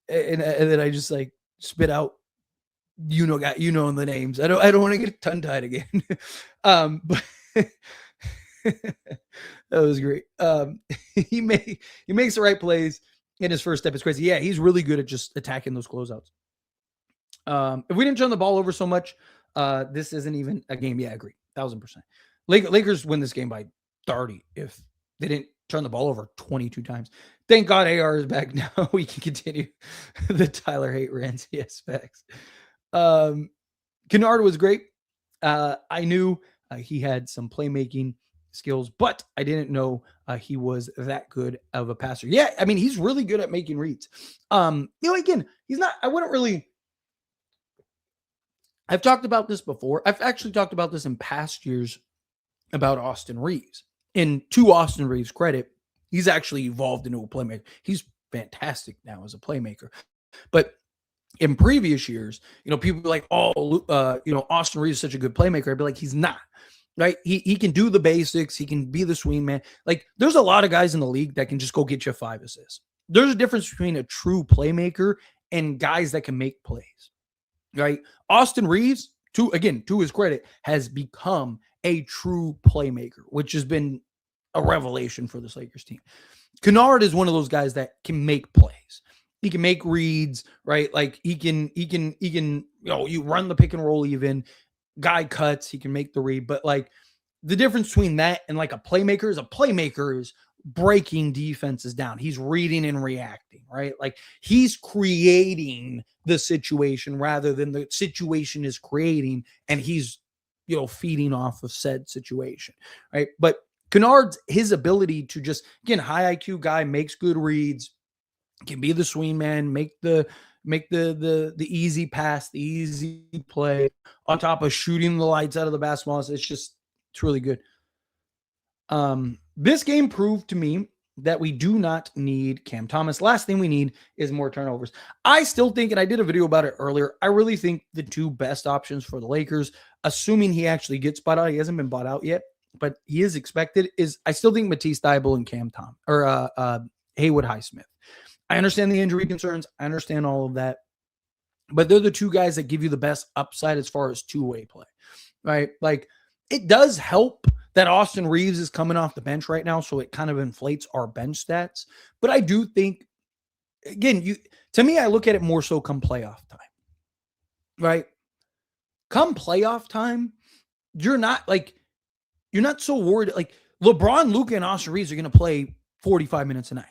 and then I just like spit out, in the names. I don't want to get tongue tied again. But that was great. He makes the right plays in his first step. It's crazy. Yeah, he's really good at just attacking those closeouts. If we didn't turn the ball over so much, this isn't even a game. Yeah, I agree. 1,000%. Lakers win this game by 30 if they didn't turn the ball over 22 times. Thank God AR is back now. We can continue the Tyler hate rants. Yes, facts. Kennard was great. I knew he had some playmaking skills, but I didn't know he was that good of a passer. Yeah, I mean, he's really good at making reads. Again, he's not, I've talked about this before. I've actually talked about this in past years about Austin Reeves. And to Austin Reeves' credit, he's actually evolved into a playmaker. He's fantastic now as a playmaker. But in previous years, people be like, Austin Reeves is such a good playmaker. I'd be like, he's not, right? He can do the basics. He can be the swing man. Like, there's a lot of guys in the league that can just go get you 5 assists. There's a difference between a true playmaker and guys that can make plays, right? Austin Reeves, to his credit, has become a true playmaker, which has been a revelation for this Lakers team. Kennard is one of those guys that can make plays. He can make reads, right? Like he can, you run the pick and roll even. Guy cuts, he can make the read. But like the difference between that and like a playmaker is breaking defenses down. He's reading and reacting, right? Like he's creating the situation rather than the situation is creating and he's, feeding off of said situation, right? But Kennard's, his ability to just, again, high IQ guy, makes good reads, can be the swing man, make the easy pass, the easy play, on top of shooting the lights out of the basketball. It's really good. This game proved to me that we do not need Cam Thomas. Last thing we need is more turnovers. I still think, and I did a video about it earlier, I really think the two best options for the Lakers, assuming he actually gets bought out, he hasn't been bought out yet, but he is expected, is I still think Matisse Thybulle and Haywood Highsmith. I understand the injury concerns. I understand all of that. But they're the two guys that give you the best upside as far as two-way play, right? Like, it does help that Austin Reeves is coming off the bench right now, so it kind of inflates our bench stats. But I do think, again, to me, I look at it more so come playoff time, right? Come playoff time, you're not so worried. Like, LeBron, Luka, and Austin Reeves are going to play 45 minutes a night.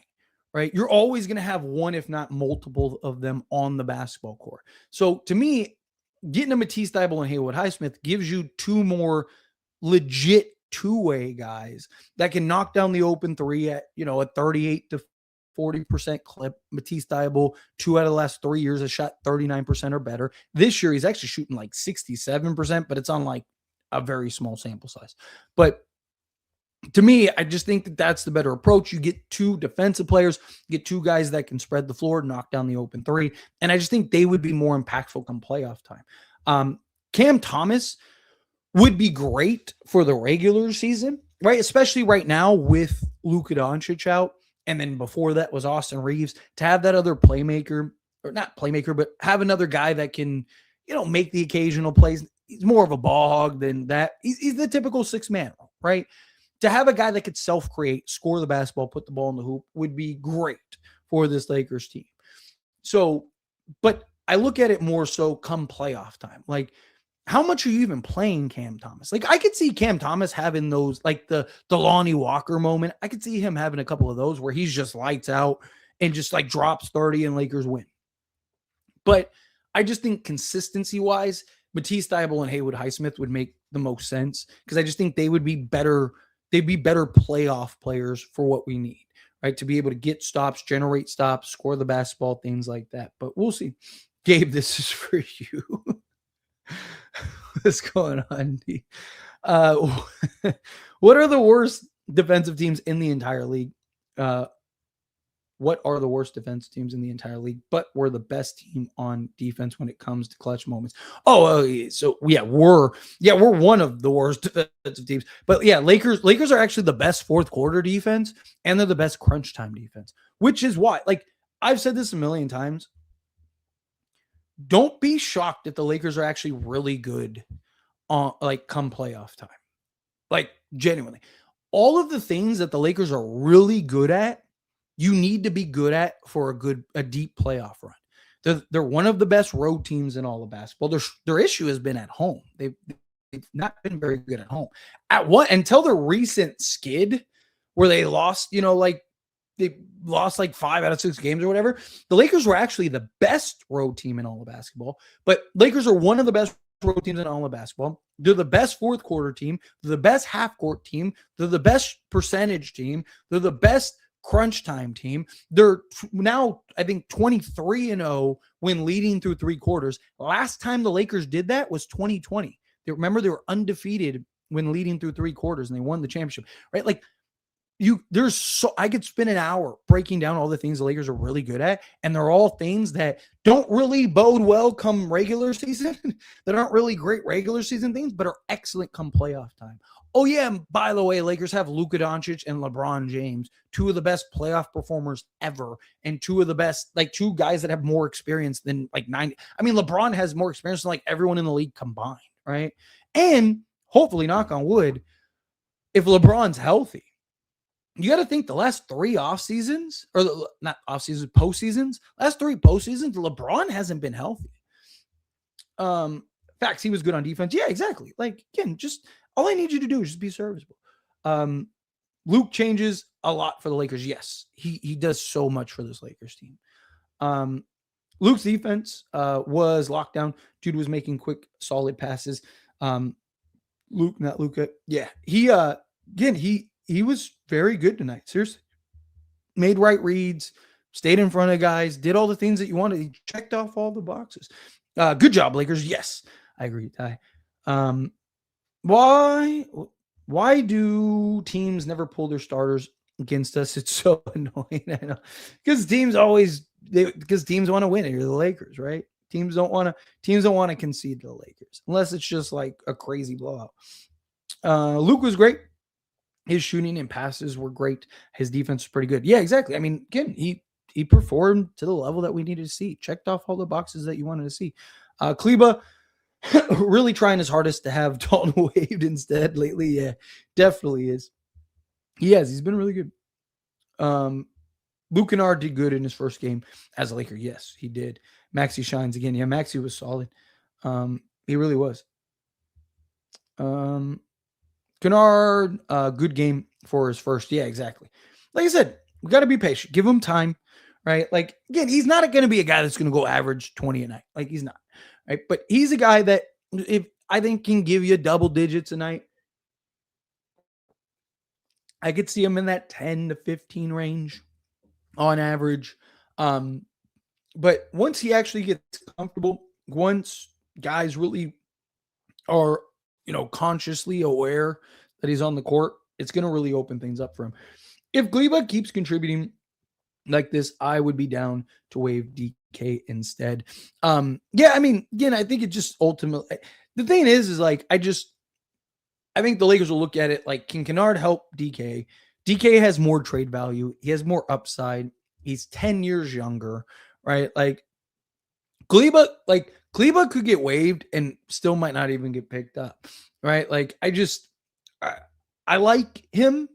Right? You're always going to have one, if not multiple of them on the basketball court. So to me, getting a Matisse Thybulle and Haywood Highsmith gives you two more legit two-way guys that can knock down the open three at, a 38 to 40% clip. Matisse Thybulle, 2 out of the last 3 years, has shot 39% or better. This year, he's actually shooting like 67%, but it's on like a very small sample size. But to me, I just think that that's the better approach. You get two defensive players, get two guys that can spread the floor, knock down the open three. And I just think they would be more impactful come playoff time. Cam Thomas would be great for the regular season, right? Especially right now with Luka Doncic out. And then before that was Austin Reeves. To have that other playmaker, or not playmaker, but have another guy that can, make the occasional plays. He's more of a ball hog than that. He's the typical six-man, right? To have a guy that could self-create, score the basketball, put the ball in the hoop would be great for this Lakers team. So, but I look at it more so come playoff time. Like, how much are you even playing Cam Thomas? Like, I could see Cam Thomas having those, like the Lonnie Walker moment. I could see him having a couple of those where he's just lights out and just like drops 30 and Lakers win. But I just think consistency-wise, Matisse Thybulle and Haywood Highsmith would make the most sense because I just think they would be better. They'd be better playoff players for what we need, right? To be able to get stops, generate stops, score the basketball, things like that. But we'll see. Gabe, this is for you. What's going on? What are the worst defensive teams in the entire league? What are the worst defense teams in the entire league, but we're the best team on defense when it comes to clutch moments? We're one of the worst defensive teams. But yeah, Lakers are actually the best fourth quarter defense, and they're the best crunch time defense, which is why, like, I've said this a million times. Don't be shocked if the Lakers are actually really good on, like, come playoff time. Like, genuinely. All of the things that the Lakers are really good at, you need to be good at for a deep playoff run. They're one of the best road teams in all of basketball. Their issue has been at home. They've not been very good at home. Until the recent skid where they lost, they lost like 5 out of 6 games or whatever. The Lakers were actually the best road team in all of basketball. But Lakers are one of the best road teams in all of basketball. They're the best fourth quarter team. They're the best half court team. They're the best percentage team. They're the best crunch time team. They're now, I think, 23-0 when leading through 3 quarters. Last time the Lakers did that was 2020. Remember, they were undefeated when leading through 3 quarters, and they won the championship, right? Like, I could spend an hour breaking down all the things the Lakers are really good at, and they're all things that don't really bode well come regular season. That aren't really great regular season things, but are excellent come playoff time. Oh yeah, and by the way, Lakers have Luka Doncic and LeBron James, 2 of the best playoff performers ever, and 2 of the best, like, 2 guys that have more experience than like 90. I mean, LeBron has more experience than like everyone in the league combined, right? And hopefully, knock on wood, if LeBron's healthy, you got to think the last 3 off seasons, or not off seasons, postseasons, last 3 postseasons, LeBron hasn't been healthy. Facts, he was good on defense. Yeah, exactly. Like, again, just all I need you to do is just be serviceable. Luke changes a lot for the Lakers. Yes, he does so much for this Lakers team. Luke's defense was locked down. Dude was making quick, solid passes. Luke, not Luka. Yeah, he was very good tonight. Seriously, made right reads, stayed in front of guys, did all the ththings that you wanted. He checked off all the boxes. Good job, Lakers. Yes, I agree, Ty. Why do teams never pull their starters against us? It's so annoying. I know, because teams want to win. You're the Lakers, right? Teams don't want to concede to the Lakers unless it's just like a crazy blowout. Luke was great. His shooting and passes were great. His defense was pretty good. Yeah, exactly. I mean, again, he performed to the level that we needed to see. Checked off all the boxes that you wanted to see. Kleba really trying his hardest to have Dalton waived instead lately. Yeah, definitely is. He has. He's been really good. Luke Kennard did good in his first game as a Laker. Yes, he did. Maxey shines again. Yeah, Maxey was solid. He really was. Kennard, good game for his first. Yeah, exactly. Like I said, we got to be patient. Give him time, right? Like, again, he's not going to be a guy that's going to go average 20 a night. Like, he's not, right? But he's a guy that, if I think, can give you double digits a night. I could see him in that 10 to 15 range on average. But once he actually gets comfortable, once guys really are, consciously aware that he's on the court, it's going to really open things up for him. If Gleba keeps contributing like this, I would be down to waive DK instead. Yeah, I mean, again, I think it just ultimately, the thing is like, I think the Lakers will look at it like, can Kennard help DK? DK has more trade value. He has more upside. He's 10 years younger, right? Like, Kleba could get waived and still might not even get picked up, right? Like, I like him,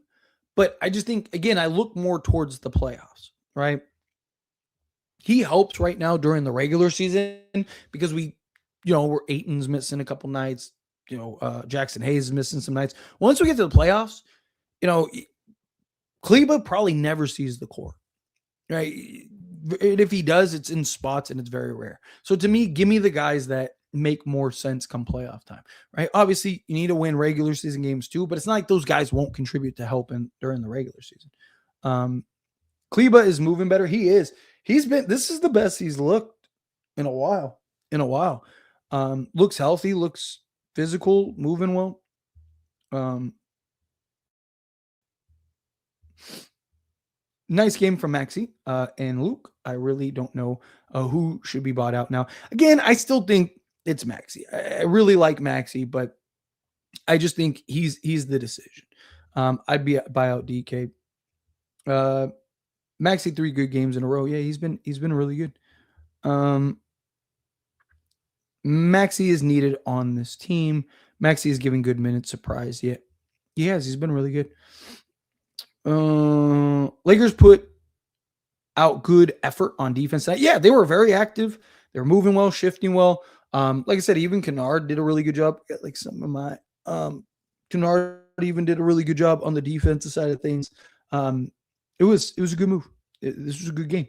but I just think, again, I look more towards the playoffs, right? He helps right now during the regular season because we're Ayton's missing a couple nights, Jackson Hayes is missing some nights. Once we get to the playoffs, Kleba probably never sees the court, right? And if he does, it's in spots and it's very rare. So to me, give me the guys that make more sense come playoff time, right? Obviously, you need to win regular season games too, but it's not like those guys won't contribute to helping during the regular season. Kleba is moving better. He is. This is the best he's looked in a while. Looks healthy, looks physical, moving well. Nice game from Maxey and Luke. I really don't know who should be bought out now. Again, I still think it's Maxey. I really like Maxey, but I just think he's the decision. I'd buy out DK. Maxey 3 good games in a row. Yeah, he's been really good. Maxey is needed on this team. Maxey is giving good minutes. Surprise. Yeah, he has. He's been really good. Lakers put out good effort on defense. Yeah, they were very active. They were moving well, shifting well. Like I said, even Kennard did a really good job. Like some of my Kennard even did a really good job on the defensive side of things. It was a good move. This was a good game.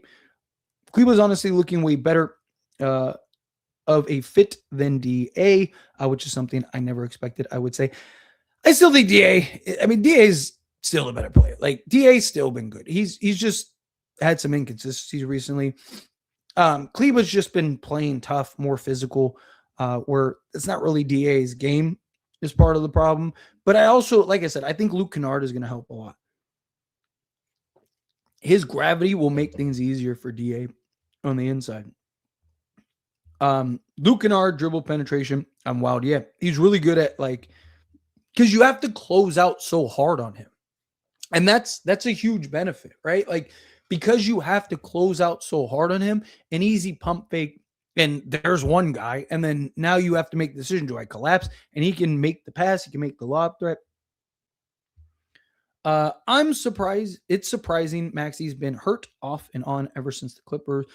Cleveland's honestly looking way better of a fit than DA, which is something I never expected. I would say I still think DA. I mean, DA's still a better player. Like, DA's still been good. He's just had some inconsistencies recently. Kleber's just been playing tough, more physical, where it's not really DA's game is part of the problem. But I also, like I said, I think Luke Kennard is going to help a lot. His gravity will make things easier for DA on the inside. Luke Kennard, dribble penetration, I'm wild. Yeah, he's really good at, like, because you have to close out so hard on him. And that's a huge benefit, right? Like, because you have to close out so hard on him, an easy pump fake, and there's one guy, and then now you have to make the decision, do I collapse? And he can make the pass, he can make the lob threat. I'm surprised. It's surprising Maxey's been hurt off and on ever since the Clippers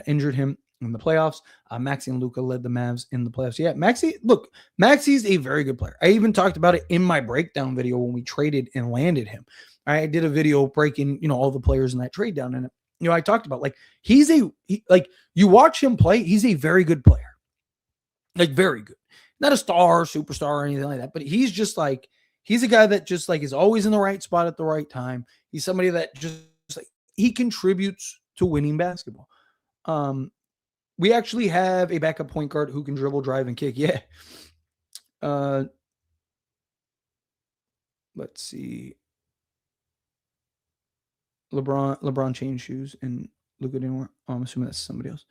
injured him in the playoffs. Maxey and Luka led the Mavs in the playoffs. Yeah, Maxey's a very good player. I even talked about it in my breakdown video when we traded and landed him. I did a video breaking, all the players in that trade down. And, I talked about, like, you watch him play, he's a very good player. Like, very good. Not a star, superstar, or anything like that, but he's just like, he's a guy that just, like, is always in the right spot at the right time. He's somebody that just, like, he contributes to winning basketball. We actually have a backup point guard who can dribble, drive, and kick. Yeah. Uh, let's see. LeBron changed shoes and Luka didn't wear. Oh, I'm assuming that's somebody else.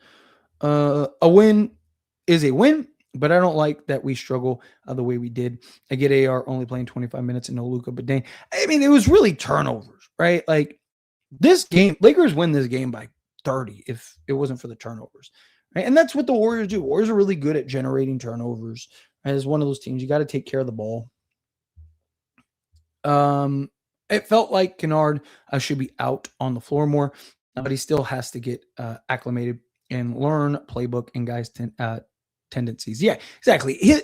A win is a win, but I don't like that we struggle the way we did. I get AR only playing 25 minutes and no Luka, but dang, I mean, it was really turnovers, right? Like this game, Lakers win this game by 30 if it wasn't for the turnovers, right? And that's what the Warriors do. Warriors are really good at generating turnovers. As one of those teams, you got to take care of the ball. It felt like Kennard should be out on the floor more, but he still has to get acclimated and learn playbook and guys' tendencies. Yeah, exactly. He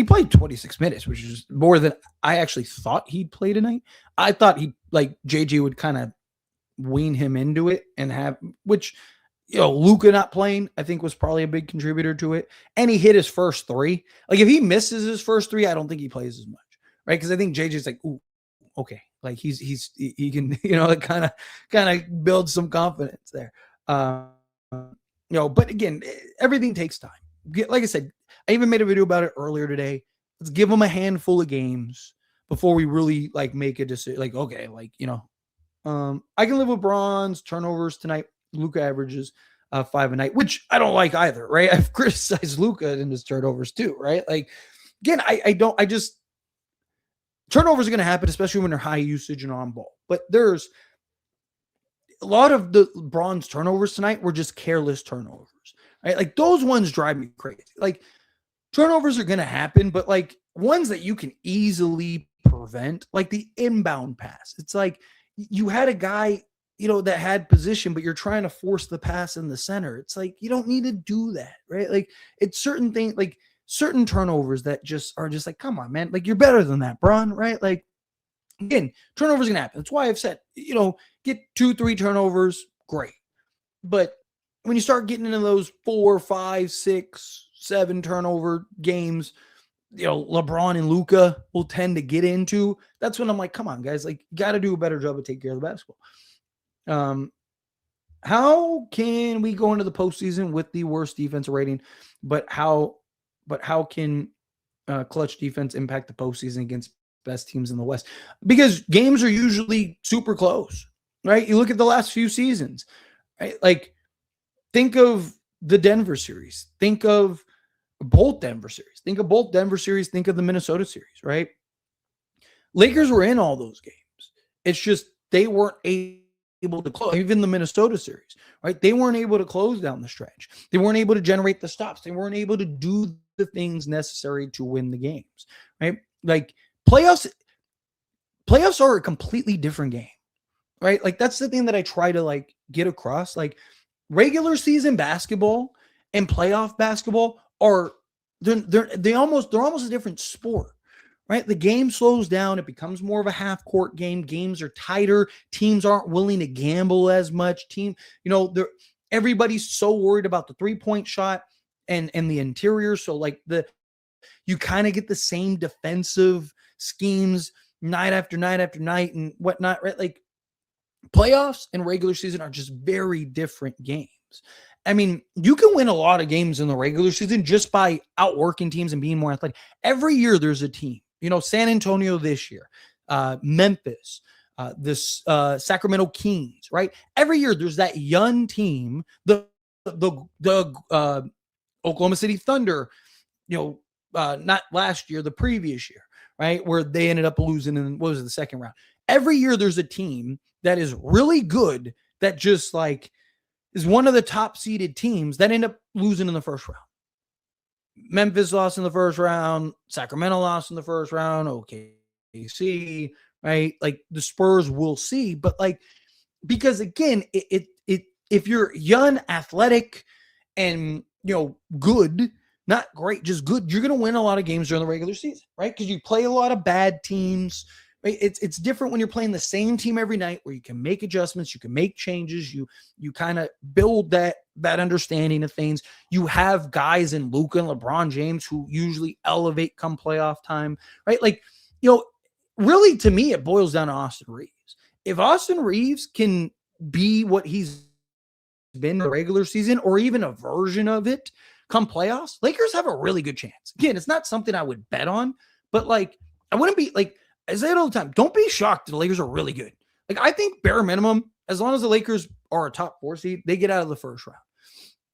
played 26 minutes, which is more than I actually thought he'd play tonight. I thought JJ would kind of wean him into it and which Luka not playing, I think was probably a big contributor to it. And he hit his first three. Like if he misses his first three, I don't think he plays as much, right? Because I think JJ's like, ooh, okay, like he can kind of build some confidence there. But again, everything takes time. Like I said, I even made a video about it earlier today. Let's give them a handful of games before we really make a decision. Like, okay, I can live with Bron's turnovers tonight. Luka averages 5 a night, which I don't like either, right? I've criticized Luka in his turnovers too, right? Like, again, turnovers are going to happen, especially when they're high usage and on ball. But there's a lot of the Bron's turnovers tonight were just careless turnovers, right? Like those ones drive me crazy. Like turnovers are going to happen, but ones that you can easily prevent, like the inbound pass. It's like you had a guy, that had position, but you're trying to force the pass in the center. It's like, you don't need to do that, right? Like it's certain things, like certain turnovers that just are just like, come on, man. Like you're better than that, Bron, right? Like, again, turnovers are going to happen. That's why I've said, get 2-3 turnovers, great. But when you start getting into those 4, 5, 6, 7 turnover games, LeBron and Luka will tend to get into, that's when I'm like, come on, guys, like, you got to do a better job of taking care of the basketball. How can we go into the postseason with the worst defensive rating, but how can clutch defense impact the postseason against best teams in the West? Because games are usually super close, right? You look at the last few seasons, right? Like, think of the Denver series. Think of both Denver series. Think of the Minnesota series, right? Lakers were in all those games. It's just they weren't able to close. Even the Minnesota series, right? They weren't able to close down the stretch. They weren't able to generate the stops. They weren't able to do the things necessary to win the games, right? Like playoffs are a completely different game, right? Like that's the thing that I try to get across. Like regular season basketball and playoff basketball are they're almost a different sport, right? The game slows down. It becomes more of a half court game. Games are tighter. Teams aren't willing to gamble as much. Everybody's so worried about the 3-point shot and the interior. So you kind of get the same defensive schemes night after night after night and whatnot, right? Like playoffs and regular season are just very different games. I mean, you can win a lot of games in the regular season just by outworking teams and being more athletic. Every year there's a team, San Antonio this year, Memphis, this Sacramento Kings, right? Every year there's that young team, the Oklahoma City Thunder, not last year, the previous year, right? Where they ended up losing in, what was it, the second round. Every year there's a team that is really good that just is one of the top seeded teams that end up losing in the first round. Memphis lost in the first round. Sacramento lost in the first round. OKC, right? Like the Spurs, we'll see. But because again, if you're young, athletic, and good, not great, just good, you're going to win a lot of games during the regular season, right? Because you play a lot of bad teams. Right? It's different when you're playing the same team every night, where you can make adjustments, you can make changes, you kind of build that understanding of things. You have guys in Luka and LeBron James who usually elevate come playoff time, right? Really, to me, it boils down to Austin Reeves. If Austin Reeves can be what he's been in the regular season or even a version of it come playoffs, Lakers have a really good chance. Again, it's not something I would bet on, but like, I wouldn't be like, I say it all the time, don't be shocked that the Lakers are really good. Like, I think bare minimum, as long as the Lakers are a top 4 seed, they get out of the first round.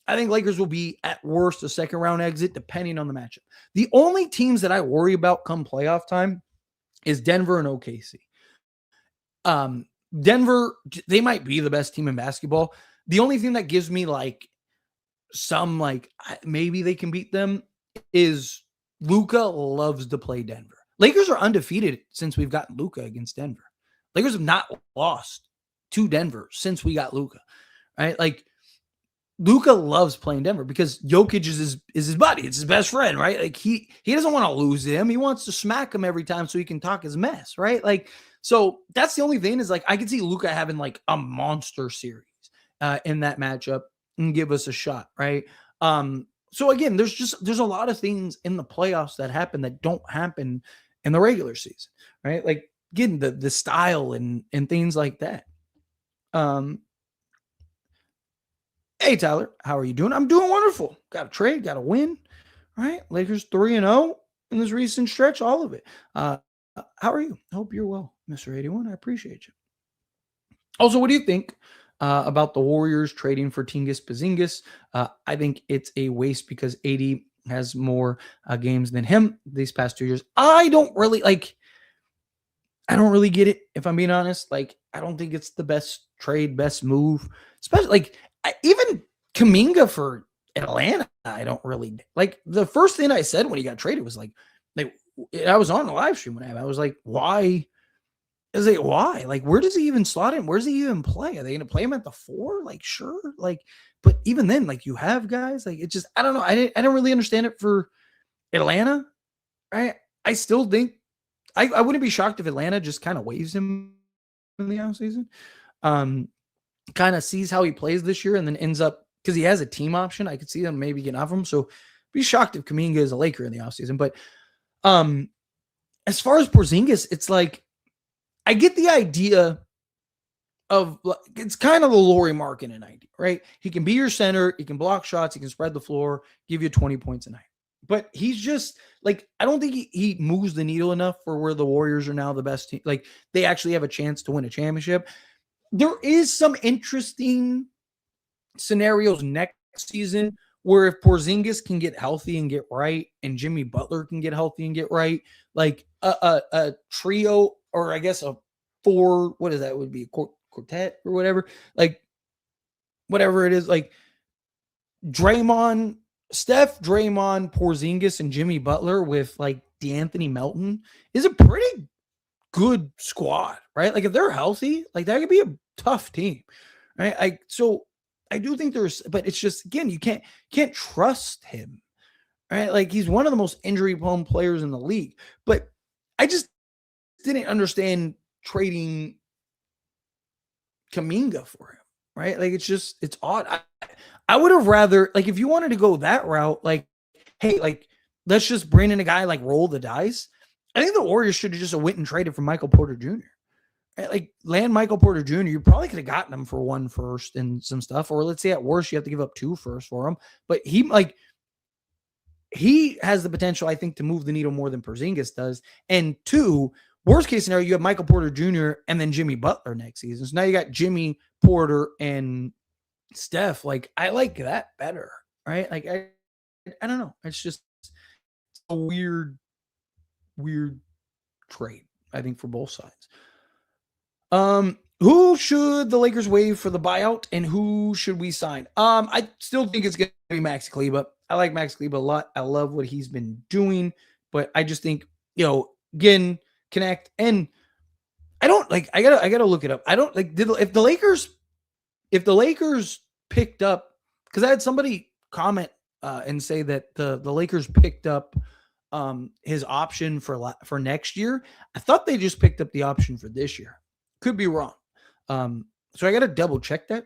I think Lakers will be at worst a second round exit, depending on the matchup. The only teams that I worry about come playoff time is Denver and OKC. Denver, they might be the best team in basketball. The only thing that gives me like some like maybe they can beat them is Luka loves to play Denver. Lakers are undefeated since we've gotten Luka against Denver. Lakers have not lost to Denver since we got Luka, right? Like, Luka loves playing Denver because Jokic is his buddy. It's his best friend, right? Like, he doesn't want to lose him. He wants to smack him every time so he can talk his mess, right? Like, so that's the only thing is like, I could see Luka having like a monster series in that matchup and give us a shot, right? So again, there's a lot of things in the playoffs that happen that don't happen in the regular season, right? Like, again, the style and things like that. Hey, Tyler, how are you doing? I'm doing wonderful. Got a trade, got a win, right? Lakers 3-0 in this recent stretch, all of it. How are you? I hope you're well, Mr. 81. I appreciate you. Also, what do you think about the Warriors trading for Porzingis? I think it's a waste because AD has more games than him these past 2 years. I don't really get it, if I'm being honest. Like, I don't think it's the best trade, best move, especially like even Kuminga for Atlanta. I don't really like. The first thing I said when he got traded was like I was on the live stream when I was like, why? Is it why? Like, where does he even slot in? Where does he even play? Are they going to play him at the 4? Like, sure. Like, but even then, like, you have guys like, it just, I don't know. I don't really understand it for Atlanta. Right? I still think I wouldn't be shocked if Atlanta just kind of waives him in the offseason. Kind of sees how he plays this year and then ends up, because he has a team option, I could see them maybe getting off him. So be shocked if Kuminga is a Laker in the offseason. But as far as Porzingis, it's like, I get the idea of, it's kind of the Lauri Markkanen idea, right? He can be your center, he can block shots, he can spread the floor, give you 20 points a night. But he's just like, I don't think he moves the needle enough for where the Warriors are now the best team. Like, they actually have a chance to win a championship. There is some interesting scenarios next season where if Porzingis can get healthy and get right, and Jimmy Butler can get healthy and get right, like a trio, or I guess a 4, what is that? Would be a quartet or whatever, like whatever it is, like Steph, Draymond, Porzingis, and Jimmy Butler with like DeAnthony Melton is a pretty good squad, right? Like, if they're healthy, like, that could be a tough team, right? So I do think but it's just, again, you can't trust him, right? Like, he's one of the most injury-prone players in the league. But I just didn't understand trading Kuminga for him, right? Like, it's odd. I would have rather, like, if you wanted to go that route, like, hey, like, let's just bring in a guy, like, roll the dice. I think the Warriors should have just went and traded for Michael Porter Jr. Right? Like, land Michael Porter Jr. You probably could have gotten him for 1 first and some stuff. Or let's say at worst, you have to give up 2 firsts for him. But he has the potential, I think, to move the needle more than Porzingis does. And 2, worst case scenario, you have Michael Porter Jr. and then Jimmy Butler next season. So now you got Jimmy, Porter, and Steph. Like, I like that better, right? Like, I don't know. It's just a weird trade, I think, for both sides. Who should the Lakers waive for the buyout, and who should we sign? I still think it's going to be Maxi Kleber. I like Maxi Kleber a lot. I love what he's been doing, but I just think, again, connect. And I don't like, I gotta look it up. I don't like, if the Lakers picked up, because I had somebody comment and say that the Lakers picked up his option for next year. I thought they just picked up the option for this year. Could be wrong. So I got to double check that,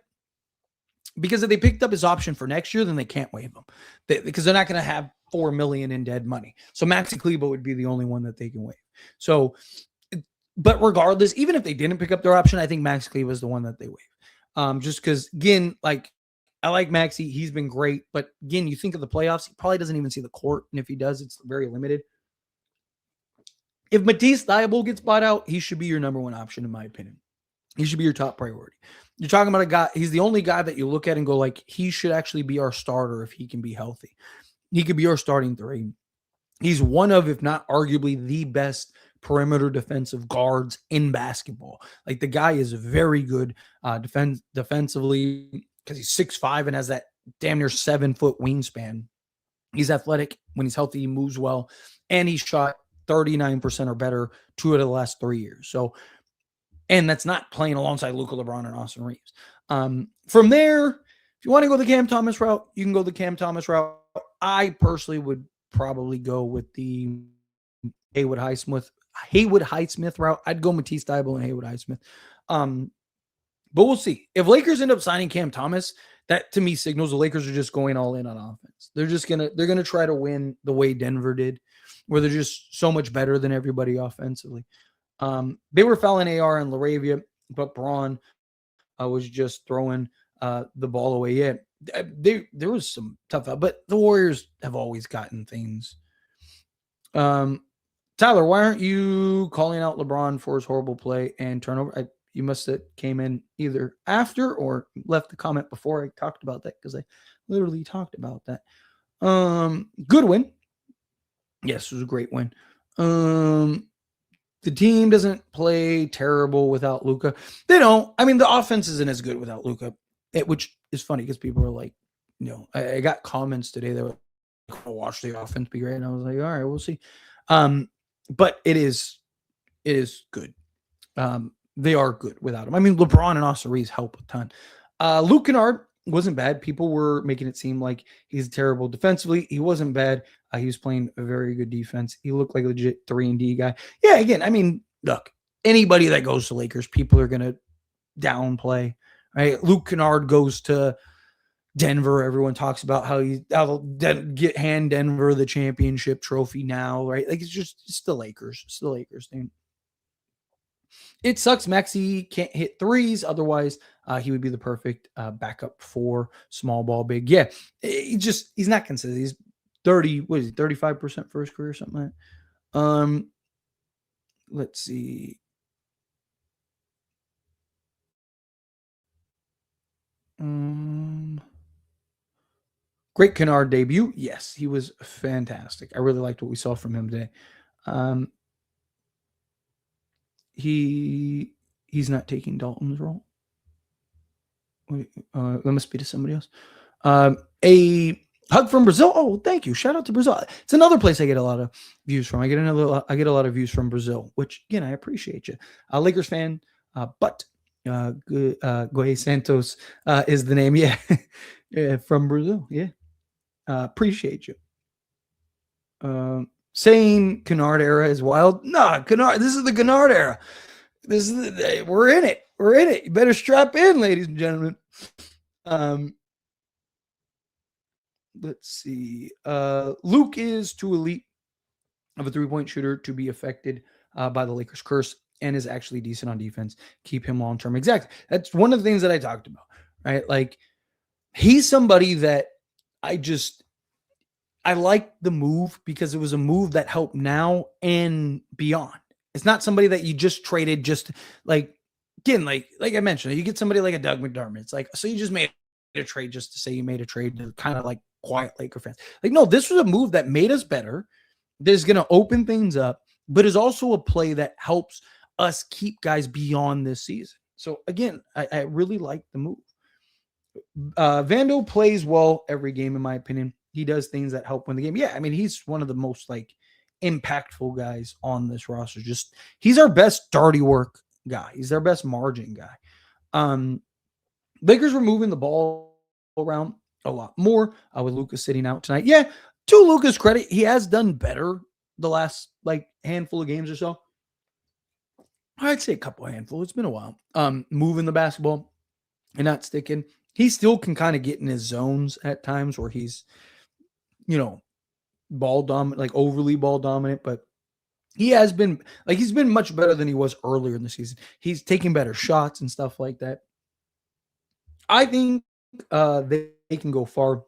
because if they picked up his option for next year, then they can't waive him because they're not going to have $4 million in dead money. So Maxi Kleber would be the only one that they can waive. So, but regardless, even if they didn't pick up their option, I think Maxi Kleber is the one that they waive. Just because again, like I like Maxey, he's been great, but again, you think of the playoffs, he probably doesn't even see the court, and if he does, it's very limited. If Matisse Thybulle gets bought out, he should be your number one option, in my opinion. He should be your top priority. You're talking about a guy, he's the only guy that you look at and go, like, he should actually be our starter if he can be healthy. He could be our starting three. He's one of, if not arguably, the best perimeter defensive guards in basketball. Like, the guy is very good defensively because he's 6'5" and has that damn near 7-foot wingspan. He's athletic. When he's healthy, he moves well. And he shot 39% or better 2 out of the last 3 years. So, and that's not playing alongside Luka, LeBron, and Austin Reeves. From there, if you want to go the Cam Thomas route, you can go the Cam Thomas route. I personally would probably go with the Haywood Highsmith route. I'd go Matisse Thybulle and Haywood Highsmith. But we'll see. If Lakers end up signing Cam Thomas, that to me signals the Lakers are just going all in on offense. They're gonna try to win the way Denver did, where they're just so much better than everybody offensively. They were fouling AR and LaRavia, but Braun was just throwing the ball away. Yeah, there was some tough out, but the Warriors have always gotten things. Tyler, why aren't you calling out LeBron for his horrible play and turnover? You must have came in either after or left the comment before I talked about that, because I literally talked about that. Good win. Yes, it was a great win. The team doesn't play terrible without Luka. They don't. I mean, the offense isn't as good without Luka, which is funny because people are like, I got comments today that were like, watch the offense be great. And I was like, all right, we'll see. But it is good. They are good without him. I mean, LeBron and Austin Reeves help a ton. Luke Kennard wasn't bad. People were making it seem like he's terrible defensively. He wasn't bad. He was playing a very good defense. He looked like a legit 3-and-D guy. Yeah, again, I mean, look, anybody that goes to Lakers, people are going to downplay, right? Luke Kennard goes to Denver. Everyone talks about how they'll hand Denver the championship trophy now, right? Like, it's the Lakers. It's the Lakers thing. It sucks Maxey can't hit threes. Otherwise, he would be the perfect backup for small ball big. Yeah, he's not consistent. He's 35% for his career, something like that. Let's see. Great Kennard debut. Yes, he was fantastic. I really liked what we saw from him today. He's not taking Dalton's role. That must be to somebody else. A hug from Brazil. Oh, thank you. Shout out to Brazil. It's another place I get a lot of views from. I get a lot of views from Brazil, which again, I appreciate you. Lakers fan, but Goy Santos is the name. Yeah. Yeah, from Brazil. Yeah. Appreciate you. Saying Kennard era is wild. Nah, Kennard. This is the Kennard era. We're in it. We're in it. You better strap in, ladies and gentlemen. Let's see. Luke is too elite of a 3-point shooter to be affected by the Lakers curse, and is actually decent on defense. Keep him long term. Exactly. That's one of the things that I talked about, right? Like, he's somebody that I like the move because it was a move that helped now and beyond. It's not somebody that you just traded just like, again, like I mentioned, you get somebody like a Doug McDermott. It's like, so you just made a trade just to say you made a trade to kind of like quiet Laker fans. Like, no, this was a move that made us better. That is going to open things up, but is also a play that helps us keep guys beyond this season. So again, I really like the move. Vando plays well every game, in my opinion. He does things that help win the game. Yeah, I mean, he's one of the most like impactful guys on this roster. Just he's our best dirty work guy. He's their best margin guy. Lakers were moving the ball around a lot more with Luka sitting out tonight. Yeah, to Luka's credit, he has done better the last like handful of games or so. I'd say a couple handful. It's been a while. Moving the basketball and not sticking. He still can kind of get in his zones at times where he's, ball dominant, like overly ball dominant, but he's been much better than he was earlier in the season. He's taking better shots and stuff like that. I think they can go far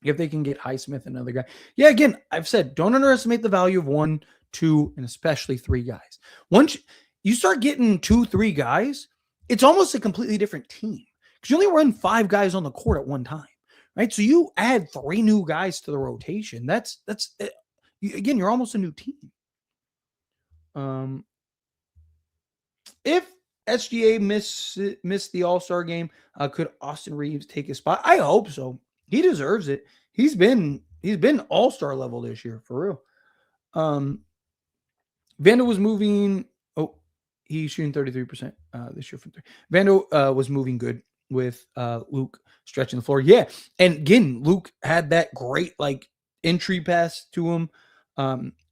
if they can get Highsmith, another guy. Yeah, again, I've said don't underestimate the value of 1, 2, and especially 3 guys. Once you start getting 2, 3 guys, it's almost a completely different team because you only run 5 guys on the court at one time, right? So you add 3 new guys to the rotation. Again, you're almost a new team. If SGA missed the All-Star game, could Austin Reeves take his spot? I hope so. He deserves it. He's been All-Star level this year for real. Vando was moving. Oh, he's shooting 33% this year from 3. Vando was moving good with Luke stretching the floor. Yeah, and again, Luke had that great like entry pass to him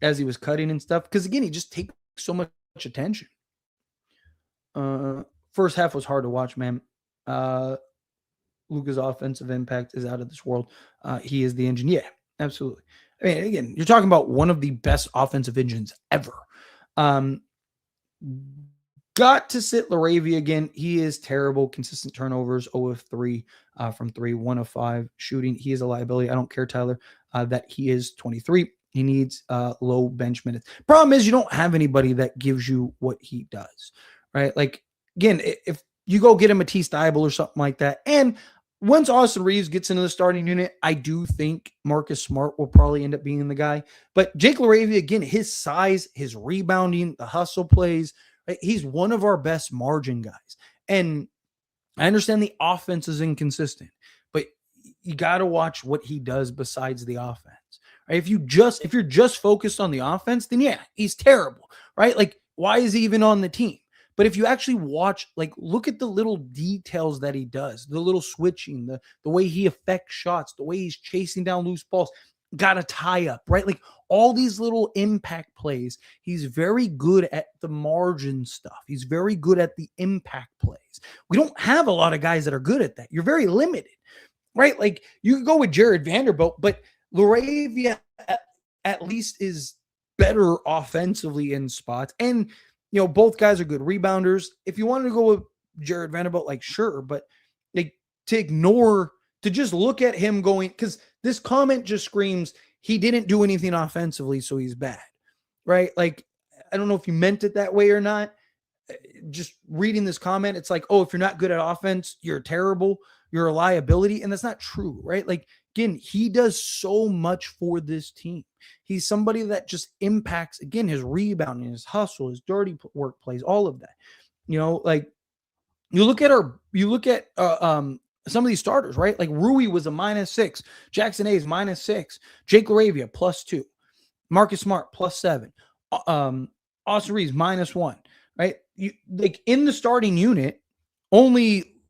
as he was cutting and stuff. Because again, he just takes so much attention. First half was hard to watch, man. Luka's offensive impact is out of this world. He is the engine. Yeah, absolutely. I mean, again, you're talking about one of the best offensive engines ever. Got to sit Laravia again. He is terrible. Consistent turnovers, 0 of 3 from 3, 1 of 5 shooting. He is a liability. I don't care, Tyler, that he is 23. He needs low bench minutes. Problem is you don't have anybody that gives you what he does, right? Like, again, if you go get a Matisse Thybulle or something like that, and once Austin Reeves gets into the starting unit, I do think Marcus Smart will probably end up being the guy. But Jake LaRavia, again, his size, his rebounding, the hustle plays, right? He's one of our best margin guys. And I understand the offense is inconsistent, but you got to watch what he does besides the offense. Right? If you're just focused on the offense, then yeah, he's terrible, right? Like, why is he even on the team? But if you actually watch, like, look at the little details that he does, the little switching, the way he affects shots, the way he's chasing down loose balls, got a tie up, right? Like all these little impact plays. He's very good at the margin stuff. He's very good at the impact plays. We don't have a lot of guys that are good at that. You're very limited, right? Like you could go with Jared Vanderbilt, but Laravia at least is better offensively in spots. And you know, both guys are good rebounders. If you wanted to go with Jared Vanderbilt, like, sure, but like to just look at him going, because this comment just screams he didn't do anything offensively, so he's bad, right? Like, I don't know if you meant it that way or not. Just reading this comment, it's like, oh, if you're not good at offense, you're terrible, you're a liability. And that's not true, right? Like, again, he does so much for this team. He's somebody that just impacts, again, his rebounding, his hustle, his dirty work plays, all of that. You know, like you look at some of these starters, right? Like Rui was a -6, Jackson Hayes -6, Jake LaRavia +2, Marcus Smart +7, Austin Reeves -1, right? You like in the starting unit, only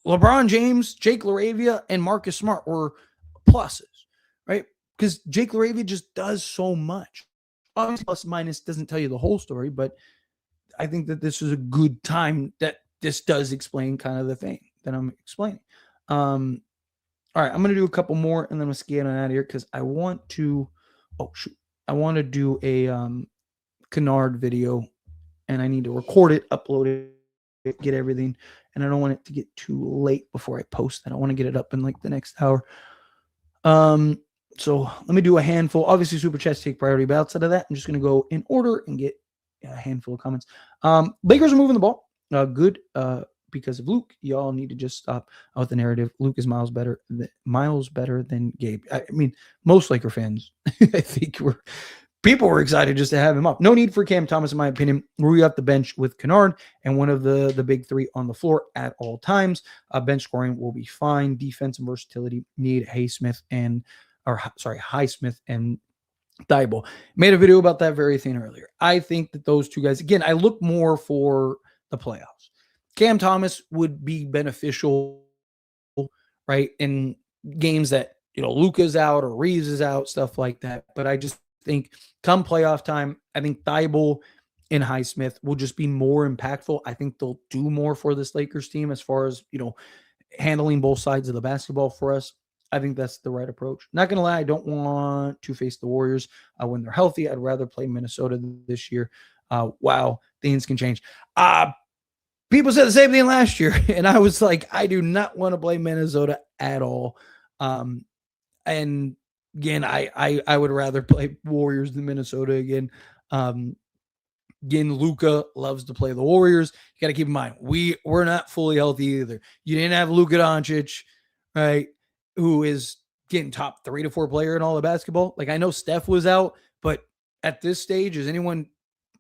LeBron James, Jake LaRavia, and Marcus Smart were pluses, right? Because Jake LaRavia just does so much. Obviously, plus minus doesn't tell you the whole story, but I think that this is a good time that this does explain kind of the thing that I'm explaining. All right, I'm going to do a couple more, and then we'll get on out of here because I want to do a Kennard video, and I need to record it, upload it, get everything, and I don't want it to get too late before I post it. I want to get it up in like the next hour. So let me do a handful. Obviously, super chats take priority, but outside of that, I'm just going to go in order and get a handful of comments. Lakers are moving the ball. Good because of Luke. Y'all need to just stop with the narrative. Luke is miles better than Gabe. I mean, most Laker fans, I think people were excited just to have him up. No need for Cam Thomas, in my opinion. Rui off the bench with Kennard and one of the big three on the floor at all times. Bench scoring will be fine. Defense and versatility need Highsmith and Thybulle. Made a video about that very thing earlier. I think that those two guys, again, I look more for the playoffs. Cam Thomas would be beneficial, right, in games that, you know, Luka's out or Reeves is out, stuff like that. But I just think come playoff time, I think Thybulle and Highsmith will just be more impactful. I think they'll do more for this Lakers team as far as, you know, handling both sides of the basketball for us. I think that's the right approach. Not going to lie, I don't want to face the Warriors when they're healthy. I'd rather play Minnesota this year. Wow, things can change. People said the same thing last year, and I was like, I do not want to play Minnesota at all. Um, and again, I would rather play Warriors than Minnesota again. Um, Again, Luka loves to play the Warriors. You got to keep in mind we're not fully healthy either. You didn't have Luka Doncic, right? Who is getting top 3 to 4 player in all of basketball. Like I know Steph was out, but at this stage, does anyone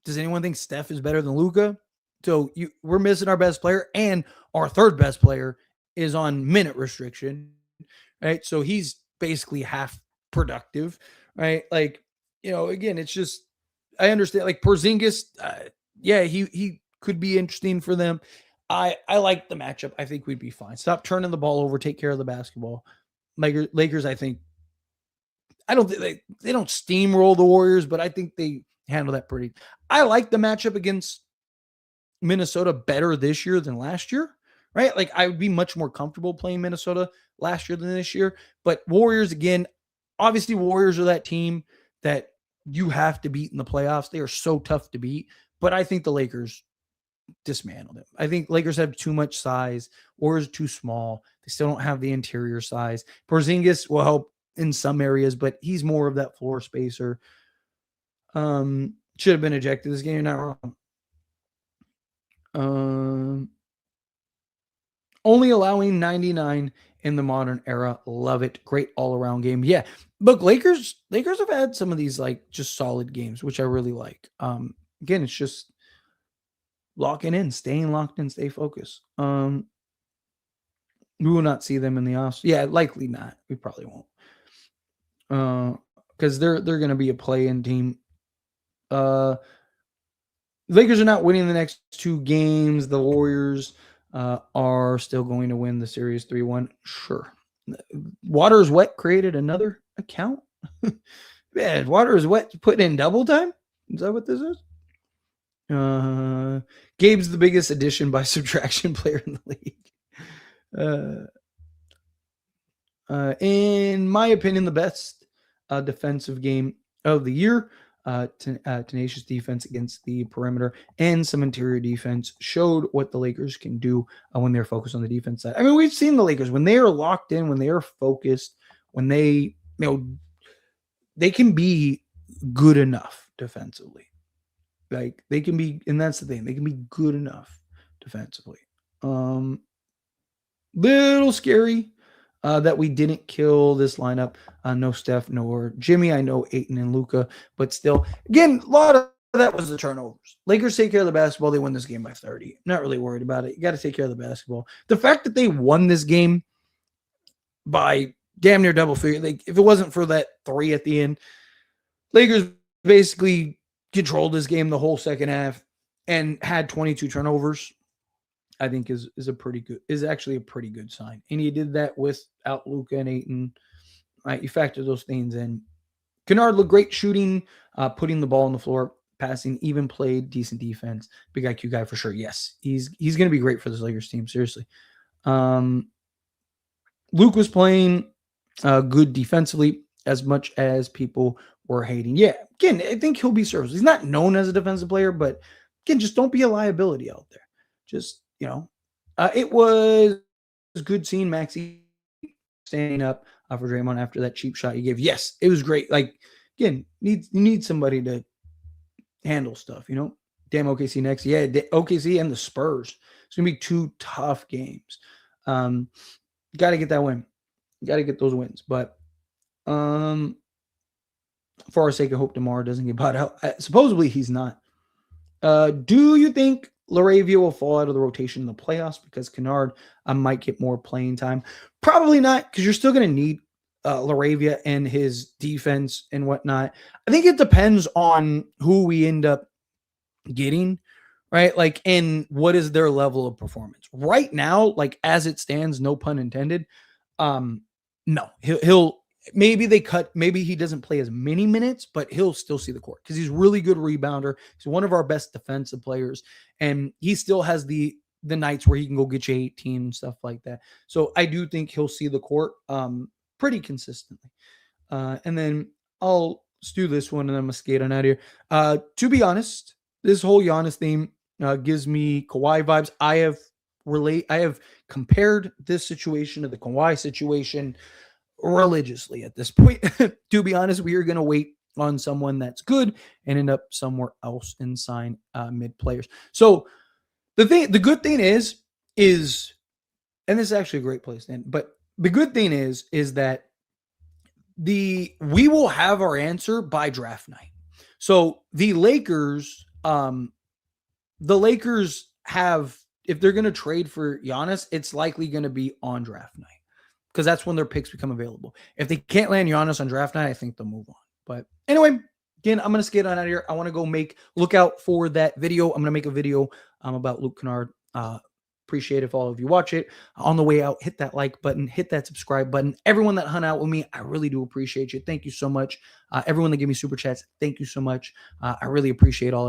think Steph is better than Luka? So we're missing our best player, and our third best player is on minute restriction, right? So he's basically half productive, right? Like again, it's just I understand. Like Porzingis, yeah, he could be interesting for them. I like the matchup. I think we'd be fine. Stop turning the ball over. Take care of the basketball. Lakers, I think. I don't think they don't steamroll the Warriors, but I think they handle that pretty. I like the matchup against Minnesota better this year than last year, right? Like I would be much more comfortable playing Minnesota last year than this year. But Warriors, again, obviously Warriors are that team that you have to beat in the playoffs. They are so tough to beat. But I think the Lakers dismantled them. I think Lakers have too much size. Warriors are too small. They still don't have the interior size. Porzingis will help in some areas, but he's more of that floor spacer. Should have been ejected this game. You're not wrong. Only allowing 99 in the modern era. Love it. Great all around game. Yeah. Look, Lakers have had some of these like just solid games, which I really like. Again, it's just locking in, staying locked in, stay focused. We will not see them in the offs. Yeah, likely not. We probably won't. Because they're gonna be a play-in team. Lakers are not winning the next 2 games. The Warriors are still going to win the series 3-1. Sure. Water is Wet created another account. Man, Water is Wet put in double time. Is that what this is? Gabe's the biggest addition by subtraction player in the league. In my opinion, the best defensive game of the year. Tenacious defense against the perimeter and some interior defense showed what the Lakers can do when they're focused on the defense side. I mean, we've seen the Lakers when they are locked in, when they are focused, when they they can be good enough defensively. Like they can be, and that's the thing, they can be good enough defensively. Little scary that we didn't kill this lineup. No Steph, nor Jimmy. I know Ayton and Luka, but still, again, a lot of that was the turnovers. Lakers take care of the basketball. They win this game by 30. Not really worried about it. You got to take care of the basketball. The fact that they won this game by damn near double figure, like if it wasn't for that 3 at the end, Lakers basically controlled this game the whole second half and had 22 turnovers. I think is actually a pretty good sign. And he did that without Luka and Ayton. Right, you factor those things in. Kennard looked great shooting, putting the ball on the floor, passing, even played decent defense. Big IQ guy for sure. Yes, he's going to be great for this Lakers team. Seriously. Luke was playing good defensively as much as people were hating. Yeah, again, I think he'll be serviceable. He's not known as a defensive player, but again, just don't be a liability out there. Just it was good seeing Maxey standing up for Draymond after that cheap shot he gave. Yes, it was great. Like, again, you need somebody to handle stuff, Damn OKC next. Yeah, OKC and the Spurs. It's going to be 2 tough games. Got to get that win. Got to get those wins. But for our sake, I hope DeMar doesn't get bought out. Supposedly, he's not. Do you think Laravia will fall out of the rotation in the playoffs because Kennard might get more playing time? Probably not, because you're still going to need Laravia and his defense and whatnot. I think it depends on who we end up getting, right? Like, and what is their level of performance right now? Like, as it stands, no pun intended. No, he'll maybe he doesn't play as many minutes, but he'll still see the court because he's really good rebounder. He's one of our best defensive players, and he still has the nights where he can go get you 18 and stuff like that. So I do think he'll see the court pretty consistently. And then I'll do this one and then I'm gonna skate on out of here. To be honest, this whole Giannis theme, gives me Kawhi vibes. I have compared this situation to the Kawhi situation religiously at this point. To be honest, we are going to wait on someone that's good and end up somewhere else and sign mid players. So the good thing is, and this is actually a great place to end, but the good thing is that we will have our answer by draft night. So the Lakers have, if they're going to trade for Giannis, it's likely going to be on draft night because that's when their picks become available. If they can't land Giannis on draft night, I think they'll move on. But anyway, again, I'm going to skate on out of here. I want to go look out for that video. I'm going to make a video about Luke Kennard. Appreciate if all of you watch it. On the way out, hit that like button, hit that subscribe button. Everyone that hung out with me, I really do appreciate you. Thank you so much. Everyone that gave me super chats, thank you so much. I really appreciate all of